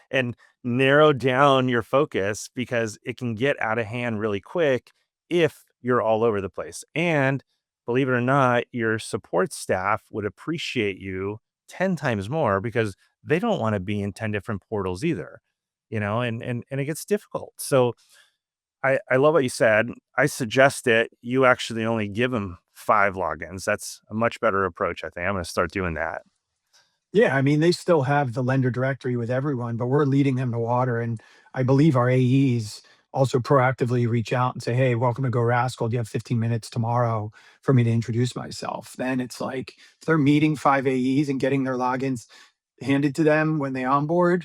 and narrow down your focus, because it can get out of hand really quick if you're all over the place. And believe it or not, your support staff would appreciate you 10 times more, because they don't want to be in 10 different portals either, and it gets difficult. So I love what you said. I suggest it. You actually only give them 5 logins. That's a much better approach. I think I'm going to start doing that. Yeah, I mean, they still have the lender directory with everyone, but we're leading them to water. And I believe our AEs also proactively reach out and say, "Hey, welcome to Go Rascal. Do you have 15 minutes tomorrow for me to introduce myself?" Then it's like, if they're meeting 5 AEs and getting their logins handed to them when they onboard,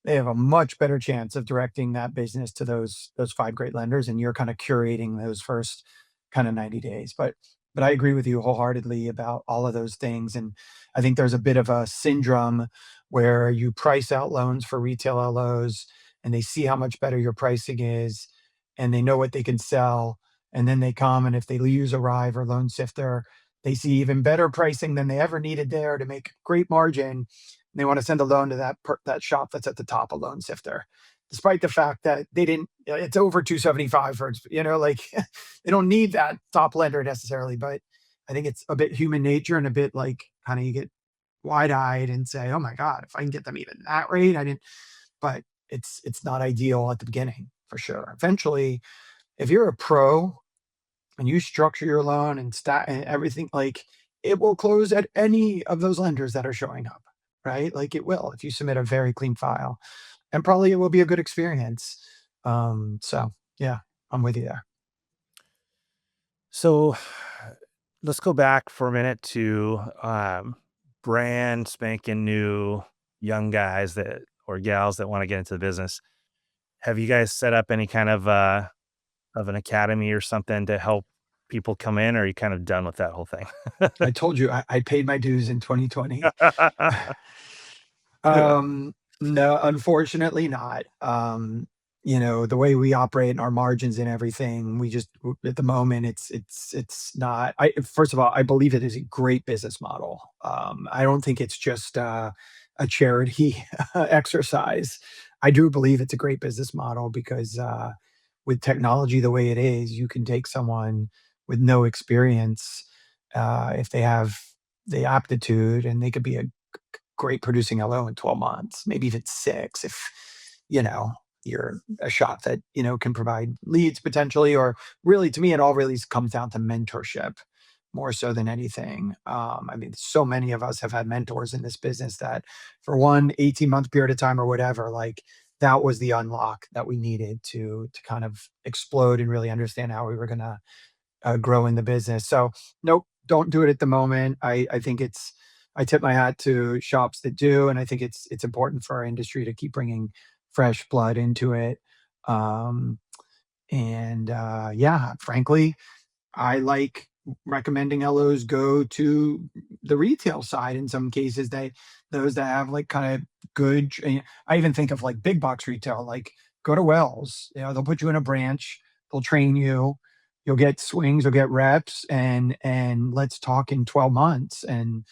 they have a much better chance of directing that business to those 5 great lenders, and you're kind of curating those first kind of 90 days. But I agree with you wholeheartedly about all of those things. And I think there's a bit of a syndrome where you price out loans for retail LOs, and they see how much better your pricing is, and they know what they can sell. And then they come, and if they use Arrive or Loan Sifter, they see even better pricing than they ever needed there to make great margin. They want to send a loan to that shop that's at the top of Loan Sifter, despite the fact that they didn't. It's over 275 for like they don't need that top lender necessarily. But I think it's a bit human nature, and a bit like kind of you get wide eyed and say, "Oh my god, if I can get them even that rate, I didn't." But it's not ideal at the beginning for sure. Eventually, if you're a pro and you structure your loan and stat and everything, like, it will close at any of those lenders that are showing up, right? Like, it will if you submit a very clean file, and probably it will be a good experience. So yeah, I'm with you there. So let's go back for a minute to brand spanking new young guys that or gals that want to get into the business. Have you guys set up any kind of an academy or something to help people come in, or are you kind of done with that whole thing? I told you I paid my dues in 2020. Yeah. No, unfortunately not. The way we operate and our margins and everything, we just at the moment it's not. I First of all, I believe it is a great business model. I don't think it's just a charity exercise. I do believe it's a great business model because with technology the way it is, you can take someone with no experience, if they have the aptitude, and they could be a great producing LO in 12 months, maybe even 6, if, you know, you're a shop that, can provide leads potentially. Or really, to me, it all really comes down to mentorship. more so than anything. I mean, so many of us have had mentors in this business that for one 18-month period of time or whatever, like that was the unlock that we needed to kind of explode and really understand how we were gonna grow in the business. So nope, don't do it at the moment. I think I tip my hat to shops that do, and I think it's important for our industry to keep bringing fresh blood into it. Um, and yeah, frankly, I like recommending LOs go to the retail side in some cases. Those that have like kind of good. I even think of like big box retail, like go to Wells. You know, they'll put you in a branch, they'll train you, you'll get swings, you'll get reps, and let's talk in 12 months. And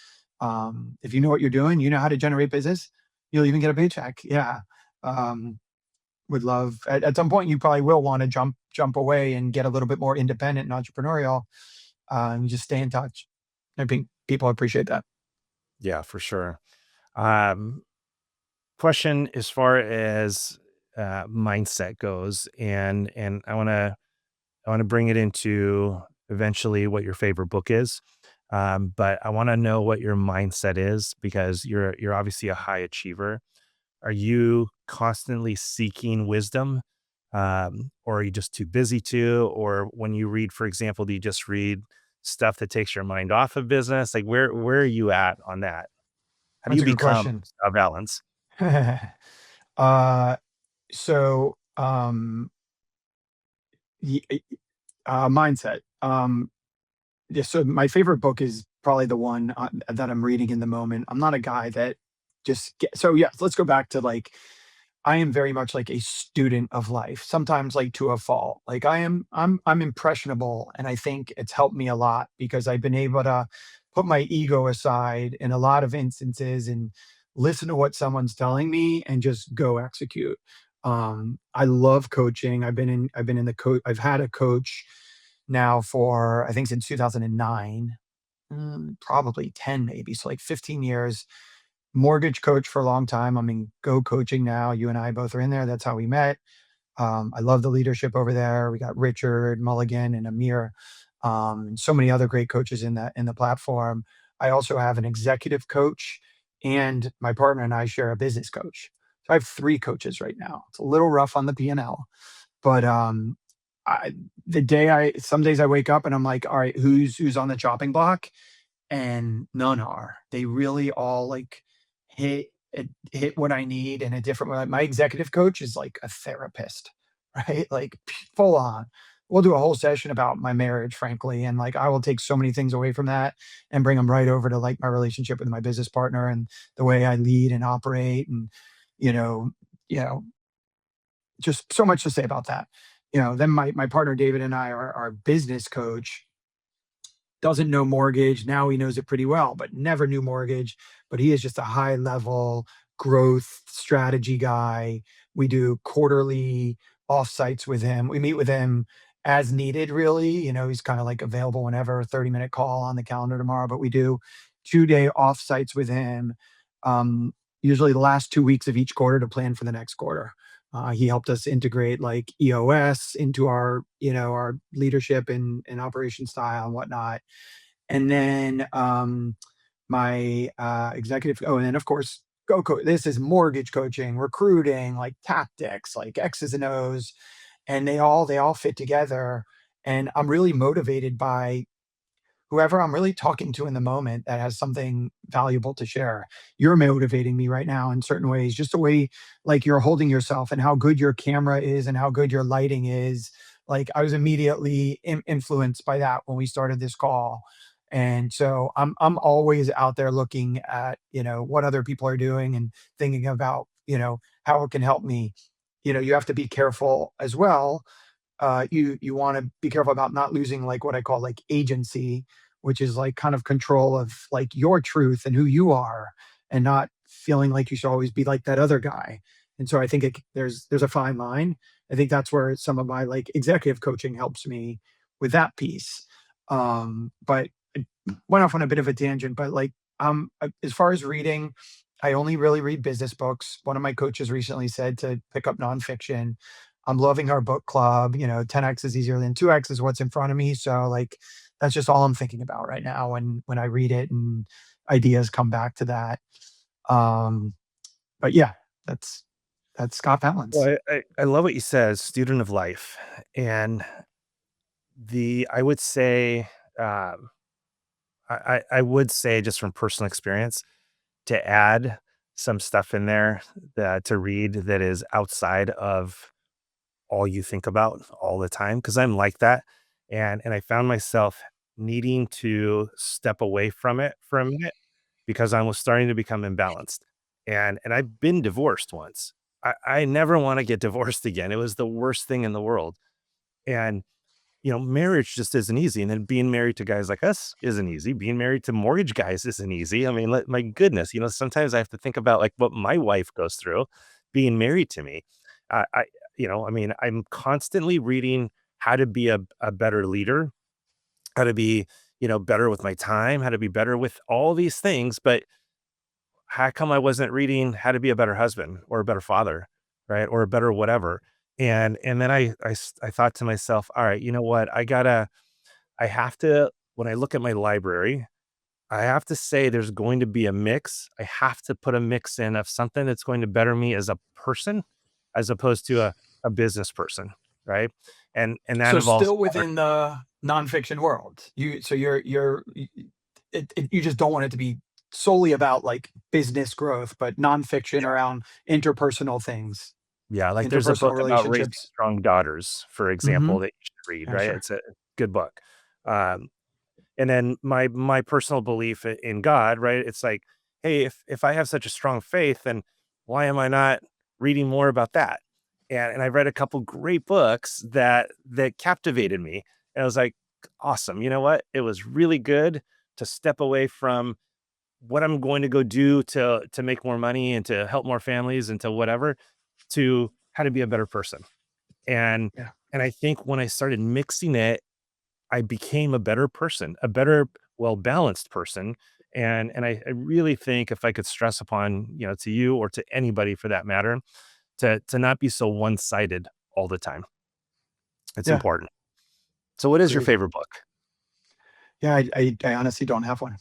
if you know what you're doing, you know how to generate business, you'll even get a paycheck. Yeah. Um, would love at some point you probably will want to jump away and get a little bit more independent and entrepreneurial, and just stay in touch. I think people appreciate that. Yeah, for sure. Um, Question as far as mindset goes, and I want to bring it into eventually what your favorite book is. But I want to know what your mindset is because you're obviously a high achiever. Are you constantly seeking wisdom? Or are you just too busy to? Or when you read, for example, do you just read stuff that takes your mind off of business? Like where are you at on that? How do That's you a good become question. a balance? uh, so mindset. Yeah, so my favorite book is probably the one that I'm reading in the moment. I'm not a guy that so yes, let's go back to like I am very much like a student of life, sometimes like to a fault. Like I'm impressionable and I think it's helped me a lot because I've been able to put my ego aside in a lot of instances and listen to what someone's telling me and just go execute. I love coaching. I've been in the coach I've had a coach now for I think since 2009, probably 10 maybe, so like 15 years. Mortgage coach for a long time. I'm in Go Coaching now. You and I both are in there. That's how we met. I love the leadership over there. We got Richard Mulligan and Amir, and so many other great coaches in the platform. I also have an executive coach, and my partner and I share a business coach. So I have 3 coaches right now. It's a little rough on the P&L, but I, the day I some days I wake up and I'm like, all right, who's on the chopping block? And none are. They really all like hit hit what I need in a different way. My executive coach is like a therapist, right? Like full on. We'll do a whole session about my marriage, frankly, and like I will take so many things away from that and bring them right over to like my relationship with my business partner and the way I lead and operate, and you know, you know, just so much to say about that. Then my partner David and I are our business coach doesn't know mortgage. Now he knows it pretty well, but never knew mortgage. But he is just a high level growth strategy guy. We do quarterly offsites with him. We meet with him as needed, really. He's kind of like available whenever, a 30-minute call on the calendar tomorrow. But we do 2-day offsites with him, um, usually the last 2 weeks of each quarter to plan for the next quarter. He helped us integrate like EOS into our leadership and operation style and whatnot. And then my executive, oh, and then of course, this is mortgage coaching, recruiting, like tactics, like X's and O's, and they all fit together. And I'm really motivated by whoever I'm really talking to in the moment that has something valuable to share. You're motivating me right now in certain ways, just the way like you're holding yourself and how good your camera is and how good your lighting is. Like I was immediately influenced by that when we started this call. And so I'm always out there looking at, what other people are doing and thinking about, how it can help me. You have to be careful as well. You want to be careful about not losing like what I call like agency, which is like kind of control of like your truth and who you are, and not feeling like you should always be like that other guy. And so I think there's a fine line. I think that's where some of my like executive coaching helps me with that piece. But I went off on a bit of a tangent, but like as far as reading, I only really read business books. One of my coaches recently said to pick up nonfiction. I'm loving our book club. 10x is easier than 2x is what's in front of me. So like that's just all I'm thinking about right now when I read it and ideas come back to that. Um, but yeah, that's that's Scott Valins. Well, I love what you said, student of life. And I would say, um, I would say just from personal experience to add some stuff in there that to read that is outside of all you think about all the time. Cause I'm like that. And I found myself needing to step away from it for a minute because I was starting to become imbalanced. And I've been divorced once. I never want to get divorced again. It was the worst thing in the world. And marriage just isn't easy. And then being married to guys like us isn't easy. Being married to mortgage guys isn't easy. I mean, my goodness, sometimes I have to think about like what my wife goes through being married to me. I mean, I'm constantly reading how to be a better leader, how to be, better with my time, how to be better with all these things. But how come I wasn't reading how to be a better husband or a better father, right? Or a better whatever. And then I thought to myself, all right, you know what? I have to, when I look at my library, I have to say there's going to be a mix. I have to put a mix in of something that's going to better me as a person, as opposed to a business person, right? And that So involves still art. within the nonfiction world, you just don't want it to be solely about like business growth, but nonfiction Yeah, around interpersonal things, yeah. Like there's a interpersonal book about raising relationships. strong daughters, for Hmm. example, that you should read, Yeah, right? sure. It's a good book. Um, And then my personal belief in God, right? It's like, hey, if I have such a strong faith, then why am I not reading more about that? And I read a couple great books that captivated me. And I was like, awesome. You know what? It was really good to step away from what I'm going to go do to make more money and to help more families and to whatever, to how to be a better person. And Yeah. and I think when I started mixing it, I became a better person, a better, well-balanced person, and I really think if I could stress upon, to you or to anybody for that matter, to not be so one-sided all the time. It's Yeah. important. So what is your Agreed. favorite book? Yeah. I honestly don't have one.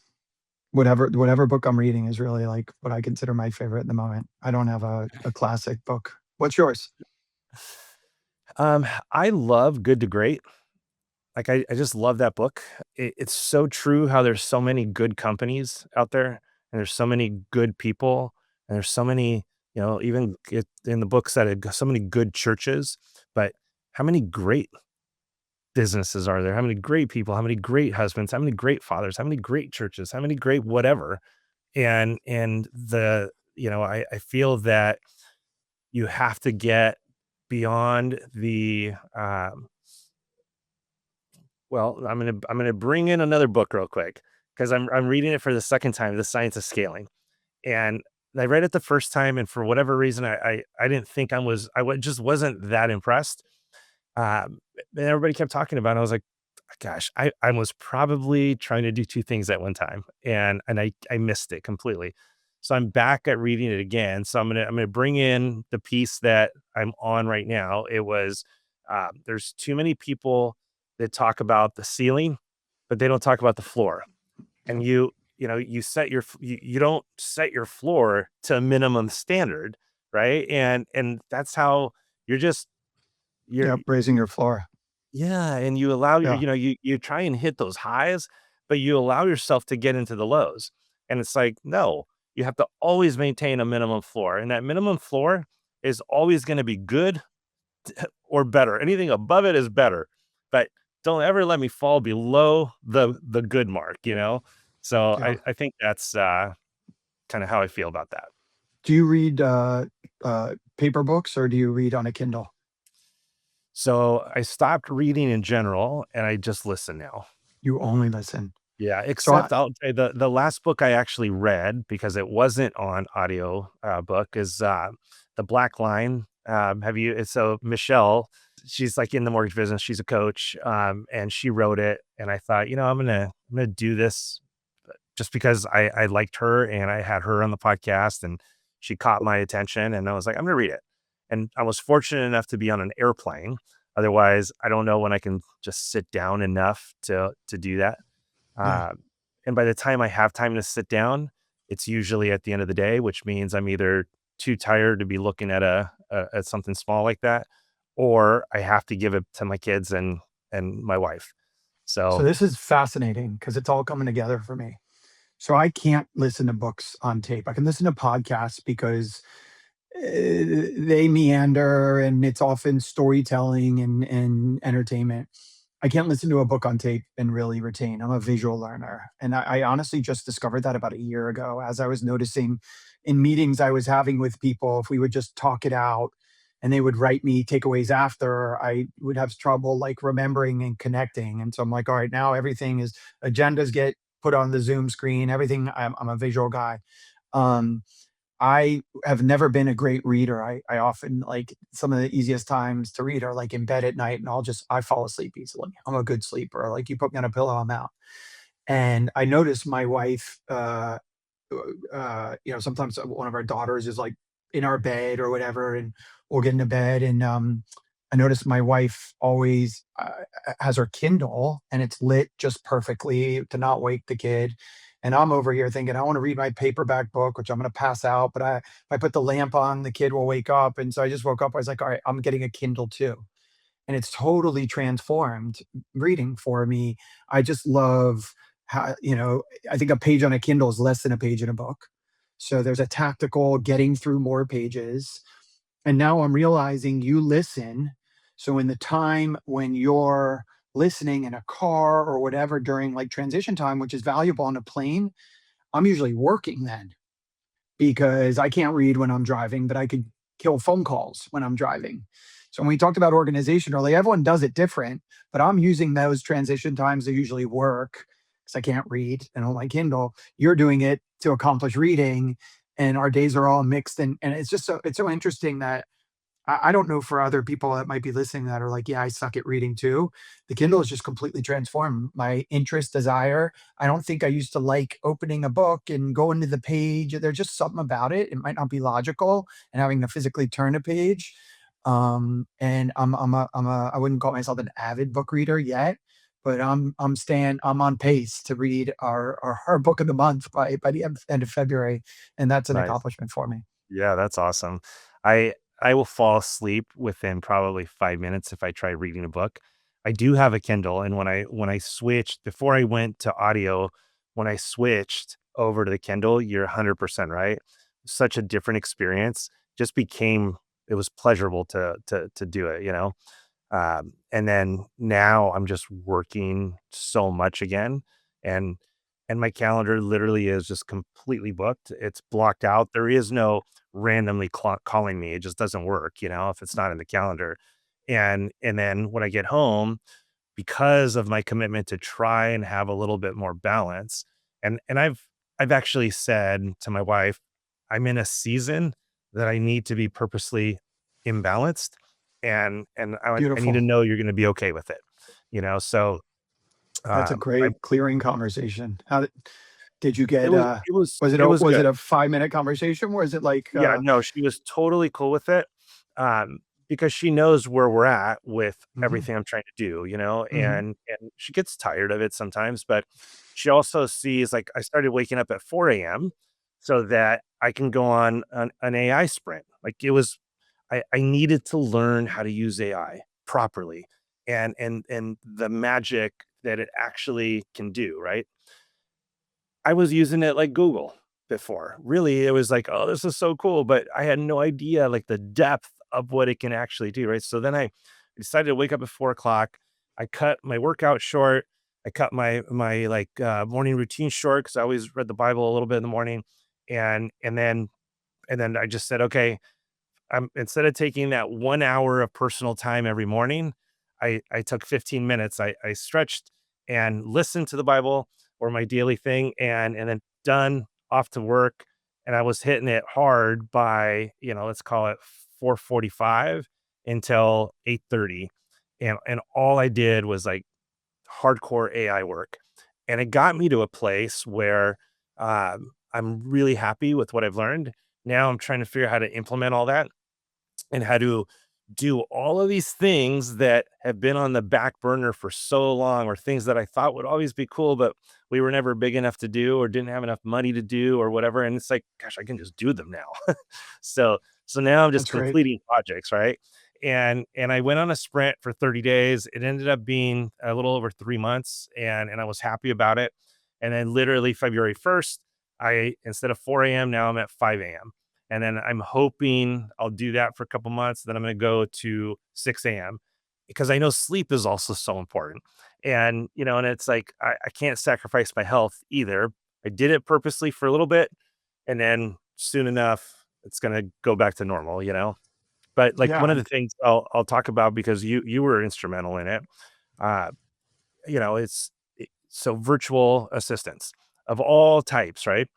Whatever book I'm reading is really like what I consider my favorite at the moment. I don't have a classic book. What's yours? Um, I love Good to Great. Like, I just love that book. It's so true how there's so many good companies out there, and there's so many good people, and there's so many, even in the book said it, so many good churches, but how many great businesses are there? How many great people? How many great husbands? How many great fathers? How many great churches? How many great whatever? And I feel that you have to get beyond well, I'm gonna bring in another book real quick because I'm reading it for the second time, The Science of Scaling, and I read it the first time, and for whatever reason, I didn't think just wasn't that impressed. And everybody kept talking about it. I was like, gosh, I was probably trying to do two things at one time, and I missed it completely. So I'm back at reading it again. So I'm gonna bring in the piece that I'm on right now. It was there's too many people that talk about the ceiling, but they don't talk about the floor. And you don't set your floor to a minimum standard, right? And that's how you're just you're Yep. Raising your floor. yeah, and you allow your Yeah. you try and hit those highs, but you allow yourself to get into the lows. And it's like, no, you have to always maintain a minimum floor. And that minimum floor is always going to be good or better. Anything above it is better. But don't ever let me fall below the good mark. So Yeah. I think that's kind of how I feel about that. Do you read paper books or do you read on a Kindle? So I stopped reading in general and I just listen now. You only listen. Yeah, So I, except I'll say the last book I actually read, because it wasn't on audio, book is, The Black Line. So Michelle, she's, like, in the mortgage business, she's a coach, and she wrote it, and I thought, I'm gonna do this just because I liked her and I had her on the podcast and she caught my attention and I was like, "I'm gonna read it." And I was fortunate enough to be on an airplane, Otherwise, I don't know when I can just sit down enough to do that. Yeah. Uh, and by the time I have time to sit down, it's usually at the end of the day, which means I'm either too tired to be looking at at something small like that, or I have to give it to my kids and my wife. So So this is fascinating because it's all coming together for me. So I can't listen to books on tape. I can listen to podcasts because they meander and it's often storytelling and entertainment. I can't listen to a book on tape and really retain. I'm a visual learner. And I honestly just discovered that about a year ago as I was noticing in meetings I was having with people, if we would just talk it out and they would write me takeaways after, I would have trouble like remembering and connecting. And so I'm like, all right, now everything is agendas get put on the Zoom screen, everything. I'm a visual guy. Um, I have never been a great reader. I often like some of the easiest times to read are like in bed at night and I fall asleep easily. I'm a good sleeper. Like you put me on a pillow, I'm out. And I noticed my wife, sometimes one of our daughters is like in our bed or whatever, and we'll get into bed. And I noticed my wife always has her Kindle and it's lit just perfectly to not wake the kid. And I'm over here thinking, I want to read my paperback book, which I'm going to pass out. But if I put the lamp on, the kid will wake up. And so I just woke up. I was like, all right, I'm getting a Kindle too, and it's totally transformed reading for me. I just love how, I think a page on a Kindle is less than a page in a book. So there's a tactical getting through more pages. And now I'm realizing you listen. So in the time when you're listening in a car or whatever during like transition time, which is valuable on a plane, I'm usually working then because I can't read when I'm driving, but I could kill phone calls when I'm driving. So when we talked about organization earlier, everyone does it different, but I'm using those transition times to usually work because I can't read and on my Kindle. You're doing it to accomplish reading, and our days are all mixed. And it's so interesting that I don't know for other people that might be listening that are like, yeah, I suck at reading too. The Kindle has just completely transformed my interest, desire. I don't think I used to like opening a book and going to the page. There's just something about it. It might not be logical and having to physically turn a page. And I wouldn't call myself an avid book reader yet, but I'm on pace to read our book of the month by the end of February, and that's an nice. accomplishment for me. Yeah, that's awesome. I I will fall asleep within probably 5 minutes if I try reading a book. I do have a Kindle, and when I switched before I went to audio, when I switched over to the Kindle, you're 100% right. Such a different experience. Just became it was pleasurable to do it, you know? And then now I'm just working so much again, and my calendar literally is just completely booked. It's blocked out. There is no randomly calling me. It just doesn't work, you know, if it's not in the calendar. And then when I get home, because of my commitment to try and have a little bit more balance, and I've actually said to my wife, I'm in a season that I need to be purposely imbalanced, and I need to Beautiful. know you're going to be okay with it, you know. So That's a I great clearing conversation. How did you it get, was it was was it it a was good. 5-minute conversation? Or is it like, Yeah, no, she was totally cool with it, because she knows where we're at with mhm, everything I'm trying to do, you know, mhm. and she gets tired of it sometimes, but she also sees like I started waking up at 4 a.m. so that I can go on an AI sprint. Like it was I needed to learn how to use AI properly and the magic that it actually can do, right? I was using it like Google before. Really, it was like, "Oh, this is so cool," but I had no idea, like, the depth of what it can actually do, right? So then I decided to wake up at 4 o'clock. I cut my workout short. I cut my morning routine short because I always read the Bible a little bit in the morning, and and then and then I just said, "Okay, instead of taking that 1 hour of personal time every morning, I took 15 minutes. I stretched and listened to the Bible or my daily thing and then done, off to work, and I was hitting it hard by, let's call it 4:45 until 8:30, and all I did was, like, hardcore AI work, and it got me to a place where, I'm really happy with what I've learned. Now I'm trying to figure out how to implement all that and how to do all of these things that have been on the back burner for so long, or things that I thought would always be cool, but we were never big enough to do or didn't have enough money to do or whatever. And it's like, gosh, I can just do them now. so so now I'm just That's great. completing projects, right? And I went on a sprint for 30 days. It ended up being a little over 3 months, and I was happy about it. And then literally February 1st, I instead of 4 a.m. now I'm at 5 a.m. And then I'm hoping I'll do that for a couple months. Then I'm going to go to 6 a.m. because I know sleep is also so important. And, and it's like, I can't sacrifice my health either. I did it purposely for a little bit. And then soon enough, it's going to go back to normal. But like one Yeah. of the things I'll talk about, because you were instrumental in it, uh, so virtual assistants of all types, right?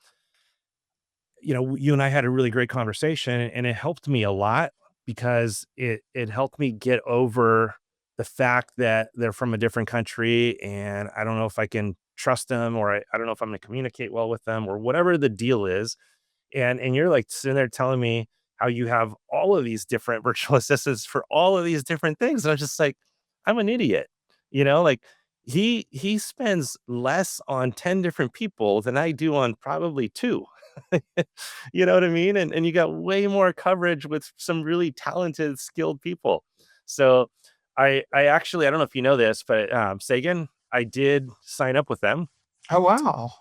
You and I had a really great conversation, and it helped me a lot because it helped me get over the fact that they're from a different country, and I don't know if I can trust them, or I don't know if I'm going to communicate well with them, or whatever the deal is. And you're like sitting there telling me how you have all of these different virtual assistants for all of these different things. And I was just like, I'm an idiot. Like he spends less on 10 different people than I do on probably two. You know what I mean? And you got way more coverage with some really talented, skilled people. So I actually, I don't know if you know this, but Sagan, I did sign up with them. Oh, wow.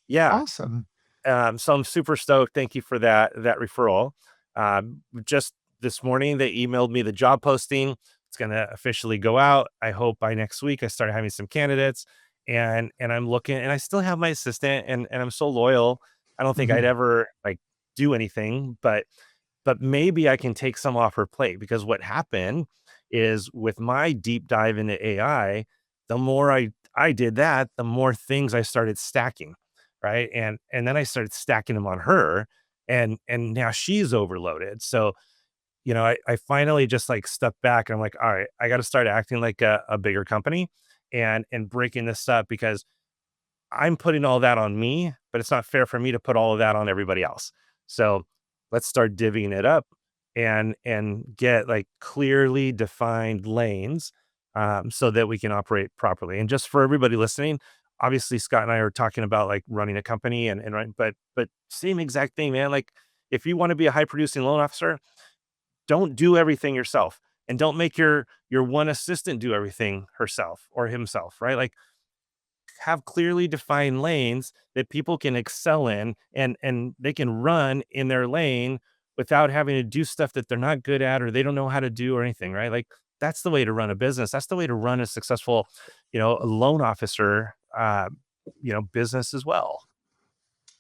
Yeah. Awesome. So I'm super stoked. Thank you for that referral. Just this morning, they emailed me the job posting. It's going to officially go out. I hope by next week I start having some candidates, and I'm looking, and I still have my assistant, and I'm so loyal. I don't think I'd Mhm. ever like do anything, but maybe I can take some off her plate, because what happened is, with my deep dive into AI, the more I did that, the more things I started stacking, right? And then I started stacking them on her, and now she's overloaded. So, I finally just like stepped back, and I'm like, all right, I got to start acting like a bigger company, and breaking this up, because I'm putting all that on me, but it's not fair for me to put all of that on everybody else. So let's start divvying it up, and get like clearly defined lanes, so that we can operate properly. And just for everybody listening, obviously Scott and I are talking about like running a company, and right, but same exact thing, man. Like, if you want to be a high producing loan officer, don't do everything yourself, and don't make your one assistant do everything herself or himself, right? Like, have clearly defined lanes that people can excel in, and they can run in their lane without having to do stuff that they're not good at, or they don't know how to do, or anything, right? Like, that's the way to run a business. That's the way to run a successful, a loan officer, business as well.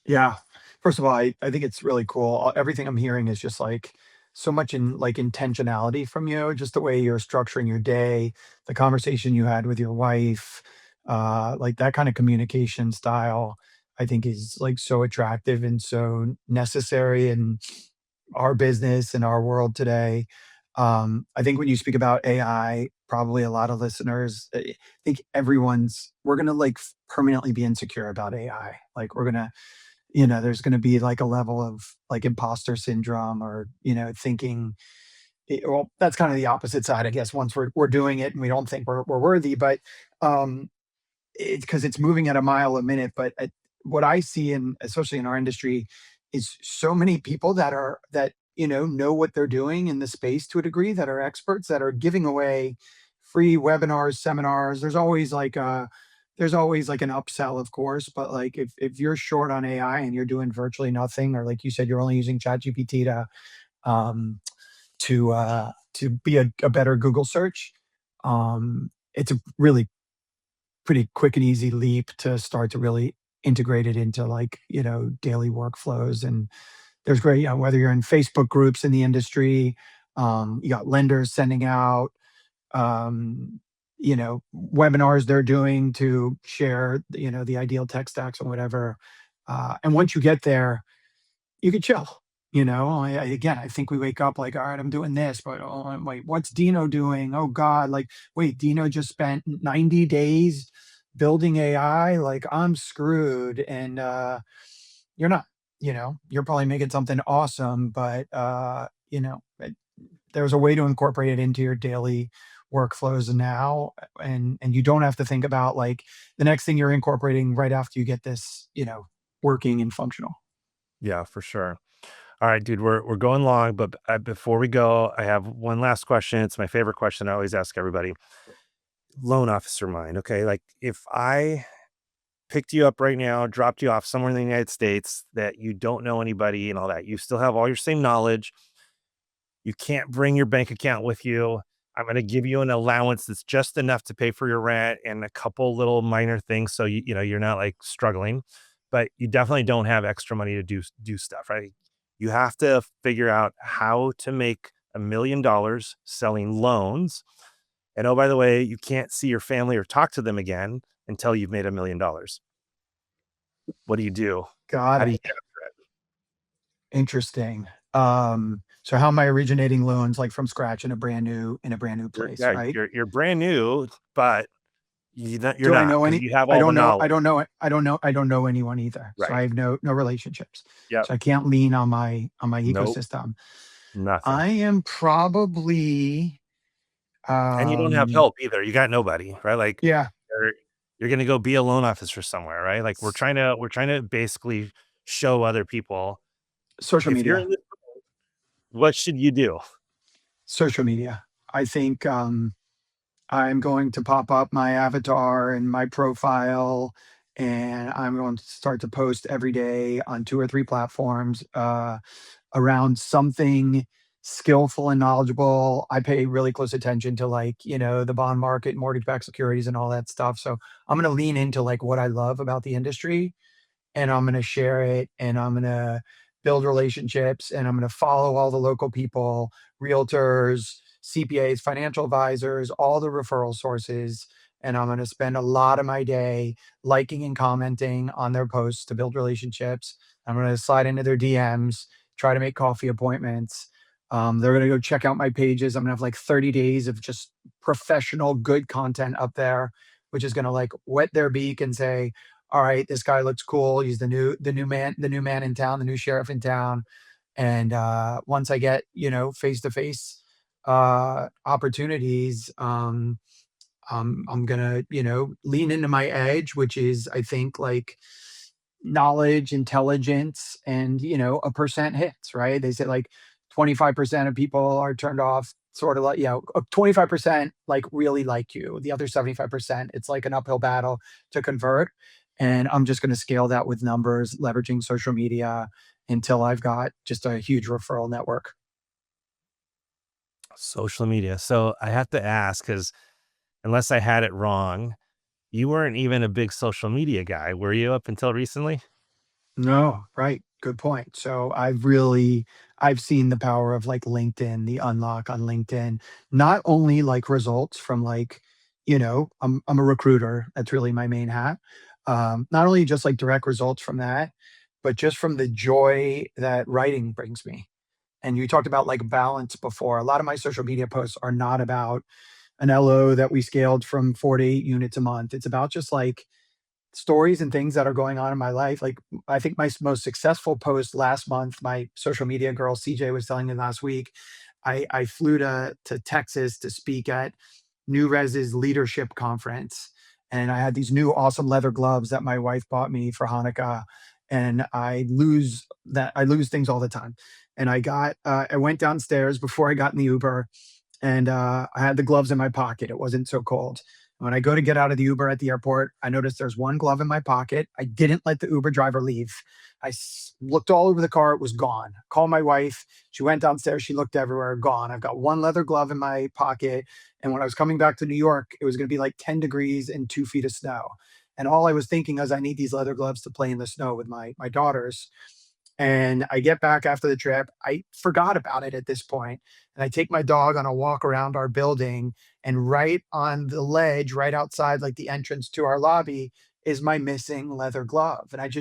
Yeah. First of all, I think it's really cool. Everything I'm hearing is just like so much in like intentionality from you, just the way you're structuring your day, the conversation you had with your wife, like that kind of communication style, I think is like so attractive and so necessary in our business and our world today. I think when you speak about AI, probably a lot of listeners, I think we're gonna like permanently be insecure about AI. Like we're gonna there's going to be like a level of like imposter syndrome or, thinking, well, that's kind of the opposite side, I guess, once we're doing it and we don't think we're worthy, but um, it's because it's moving at a mile a minute. But what I see, in, especially in our industry, is so many people that know what they're doing in the space to a degree, that are experts, that are giving away free webinars, seminars. There's always like an upsell, of course, but like if you're short on AI and you're doing virtually nothing, or like you said, you're only using ChatGPT um, to be a better Google search, it's a really pretty quick and easy leap to start to really integrate it into like daily workflows. And there's great, whether you're in Facebook groups in the industry, you got lenders sending out webinars they're doing to share, the ideal tech stacks or whatever. And once you get there, you could chill. Again, I think we wake up like, all right, I'm doing this, but oh, wait, what's Dino doing? Oh God, like, wait, Dino just spent 90 days building AI. Like, I'm screwed. And you're not, you're probably making something awesome, but there's a way to incorporate it into your daily workflows now, and you don't have to think about like the next thing you're incorporating right after you get this, working and functional. Yeah, for sure. All right, dude, we're going long, but before we go, I have one last question. It's my favorite question. I always ask everybody. Loan officer mind. Okay, like if I picked you up right now, dropped you off somewhere in the United States that you don't know anybody and all that, you still have all your same knowledge. You can't bring your bank account with you. I'm going to give you an allowance that's just enough to pay for your rent and a couple little minor things, so you're not like struggling, but you definitely don't have extra money to do stuff, right? You have to figure out how to make $1 million selling loans. And oh, by the way, you can't see your family or talk to them again until you've made $1 million. What do you do? Got How do you it. Interesting. So how am I originating loans like from scratch in a brand new place, right? you're brand new, but you're Do I not know because any? you have I all the don't know. I knowledge. don't know. I don't know anyone either. So Right. I have no relationships. Yep. So I can't lean on my Nope. ecosystem. Nothing. I am probably And you don't have um help either. You got nobody, right? Like yeah, you're you're gonna go be a loan officer somewhere, right? Like we're trying to basically show other people social if you're in media. this, what should you do? Social media. I think I'm going to pop up my avatar and my profile, and I'm going to start to post every day on 2 or 3 platforms, around something skillful and knowledgeable. I pay really close attention to, like, the bond market, mortgage-backed securities, and all that stuff, so I'm gonna lean into, like, what I love about the industry, and I'm gonna share it, and I'm gonna build relationships, and I'm gonna follow all the local people, realtors, CPAs, financial advisors, all the referral sources, and I'm gonna spend a lot of my day liking and commenting on their posts to build relationships. I'm gonna slide into their DMs, try to make coffee appointments. They're gonna go check out my pages. I'm gonna have like 30 days of just professional, good content up there, which is gonna like wet their beak and say, all right, this guy looks cool. He's the new man in town, the new sheriff in town. And once I get, face to face opportunities, I'm gonna, lean into my edge, which is I think like knowledge, intelligence, and a percent hits, right? They say like 25% of people are turned off, sort of like, 25% like really like you. The other 75%, it's like an uphill battle to convert. And I'm just gonna scale that with numbers, leveraging social media until I've got just a huge referral network. Social media. So I have to ask because unless I had it wrong, you weren't even a big social media guy, were you up until recently? No, right. Good point. So I've seen the power of like LinkedIn, the unlock on LinkedIn, not only like results from like, I'm a recruiter. That's really my main hat. Not only just like direct results from that, but just from the joy that writing brings me. And you talked about like balance before. A lot of my social media posts are not about an LO that we scaled from 4 to 8 units a month. It's about just like stories and things that are going on in my life. Like, I think my most successful post last month, my social media girl CJ was telling me last week, I flew to Texas to speak at New Res's leadership conference, and I had these new awesome leather gloves that my wife bought me for Hanukkah, and I lose things all the time. And I went downstairs before I got in the Uber, and I had the gloves in my pocket. It wasn't so cold. When I go to get out of the Uber at the airport, I noticed there's one glove in my pocket. I didn't let the Uber driver leave. Looked all over the car. It was gone. Called my wife. She went downstairs. She looked everywhere. Gone. I've got one leather glove in my pocket. And when I was coming back to New York, it was going to be like 10 degrees and 2 feet of snow. And all I was thinking is I need these leather gloves to play in the snow with my daughters. And I get back after the trip. I forgot about it at this point, and I take my dog on a walk around our building, and right on the ledge, right outside like the entrance to our lobby, is my missing leather glove. And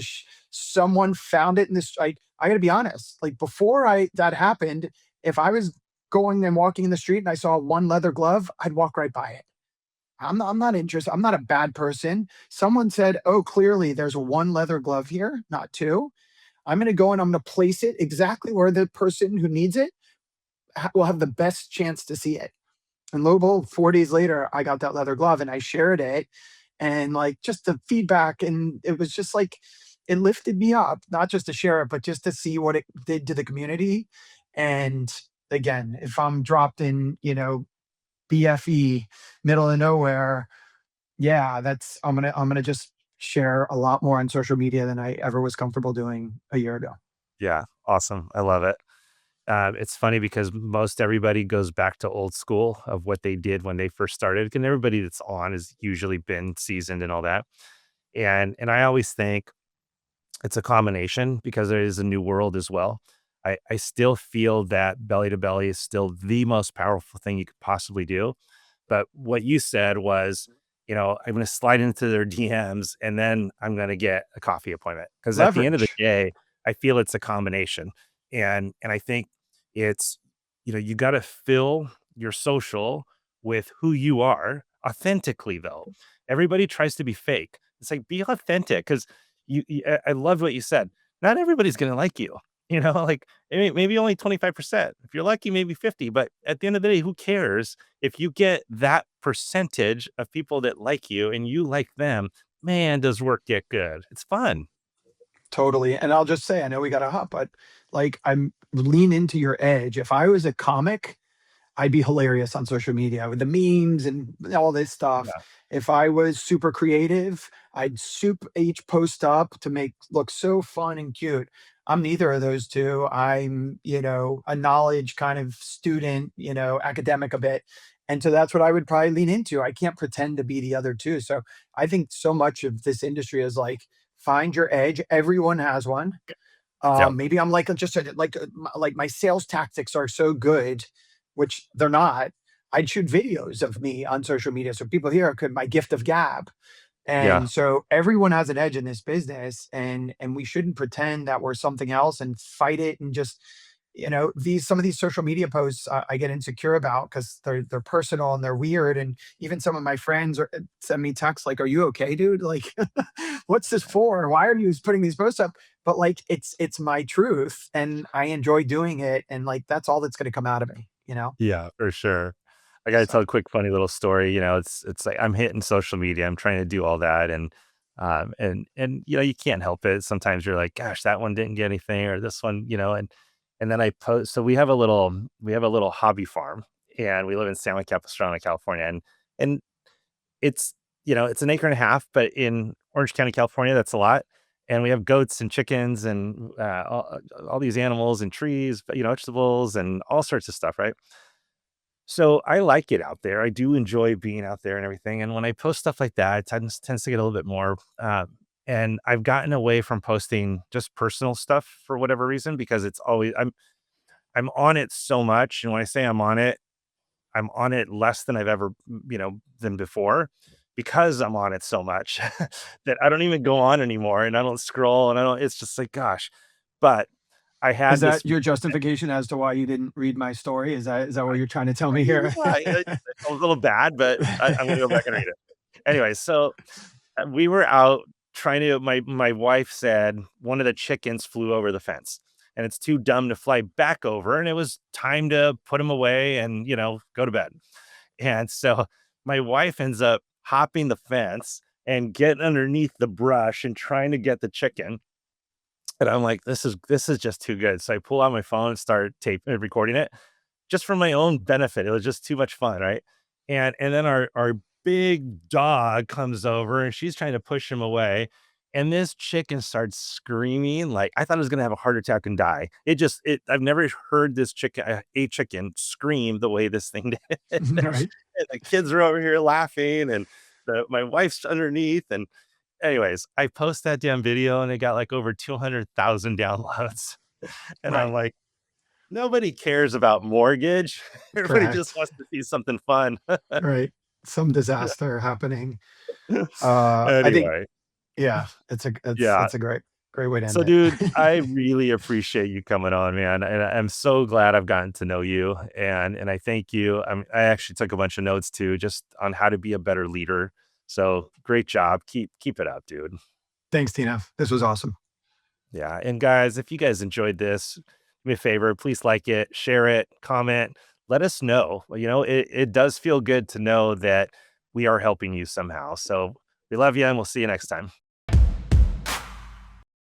someone found it in this. I got to be honest. Like before I that happened, if I was going and walking in the street and I saw one leather glove, I'd walk right by it. I'm not interested. I'm not a bad person. Someone said, "Oh, clearly there's one leather glove here, not two." I'm going to go and I'm going to place it exactly where the person who needs it will have the best chance to see it. And lo and behold, 4 days later, I got that leather glove and I shared it. And like just the feedback, and it was just like it lifted me up, not just to share it, but just to see what it did to the community. And again, if I'm dropped in, BFE, middle of nowhere, yeah, that's I'm gonna just share a lot more on social media than I ever was comfortable doing a year ago. Yeah, awesome. I love it. It's funny because most everybody goes back to old school of what they did when they first started, and everybody that's on has usually been seasoned and all that. And I always think it's a combination because there is a new world as well. I still feel that belly to belly is still the most powerful thing you could possibly do. But what you said was, I'm going to slide into their DMs and then I'm going to get a coffee appointment. Because at the end of the Leverage. day, I feel it's a combination. And I think it's, you got to fill your social with who you are authentically, though. Everybody tries to be fake. It's like, be authentic because I love what you said. Not everybody's going to like you. Like maybe only 25%. If you're lucky, maybe 50. But at the end of the day, who cares? If you get that percentage of people that like you and you like them, man, does work get good. It's fun. Totally. And I'll just say, I know we got to hop, but like I'm lean into your edge. If I was a comic, I'd be hilarious on social media with the memes and all this stuff. Yeah. If I was super creative, I'd soup each post up to make look so fun and cute. I'm neither of those two. I'm, a knowledge kind of student, academic a bit. And so that's what I would probably lean into. I can't pretend to be the other two. So I think so much of this industry is like find your edge. Everyone has one. Yep. Maybe I'm like just like my sales tactics are so good, which they're not. I'd shoot videos of me on social media so people here could my gift of gab. Yeah. And so everyone has an edge in this business, and we shouldn't pretend that we're something else and fight it and just these some of these social media posts I get insecure about because they're personal and they're weird, and even some of my friends send me texts like, "Are you okay, dude? Like, what's this for? Why are you putting these posts up?" But like, it's my truth, and I enjoy doing it, and like that's all that's going to come out of me. Yeah, for sure. I gotta So tell a quick funny little story. It's like I'm hitting social media. I'm trying to do all that and you can't help it. Sometimes you're like, gosh, that one didn't get anything or this one, and then I post so we have a little hobby farm and we live in San Juan Capistrano, California. And it's an acre and a half, but in Orange County, California, that's a lot. And we have goats and chickens and all these animals and trees, vegetables and all sorts of stuff, right? So I like it out there. I do enjoy being out there and everything. And when I post stuff like that, it tends to get a little bit more. And I've gotten away from posting just personal stuff for whatever reason because it's always I'm on it so much. And when I say I'm on it less than I've ever than before because I'm on it so much that I don't even go on anymore and I don't scroll and I don't. It's just like gosh, but I is had this. that your justification as to why you didn't read my story? Is that what you're trying to tell me Yeah, here? it's a little bad, but I'm gonna go back and read it. Anyway, so, we were out trying to my wife said one of the chickens flew over the fence, and it's too dumb to fly back over, and it was time to put him away and, go to bed. And so, my wife ends up hopping the fence and getting underneath the brush and trying to get the chicken, and I'm like, "This is just too good." So I pull out my phone and start recording it just for my own benefit. It was just too much fun, right? And then our big dog comes over and she's trying to push him away. And this chicken starts screaming like I thought it was gonna have a heart attack and die. I've never heard this a chicken scream the way this thing did. Right, And the kids are over here laughing and my wife's underneath. And anyways, I post that damn video and it got like over 200,000 downloads. And I'm right, like, nobody cares about mortgage. Everybody just correct. wants to see something fun. Right. Some disaster happening. I think, Anyway, yeah, it's a it's yeah. it's a great way to end So, it. dude, I really appreciate you coming on, man, and I'm so glad I've gotten to know you, and I thank you. I actually took a bunch of notes too, just on how to be a better leader. So, great job. Keep it up, dude. Thanks, Tina. This was awesome. Yeah, and guys, if you guys enjoyed this, me a favor, please like it, share it, comment, let us know. It does feel good to know that we are helping you somehow. So we love you and we'll see you next time.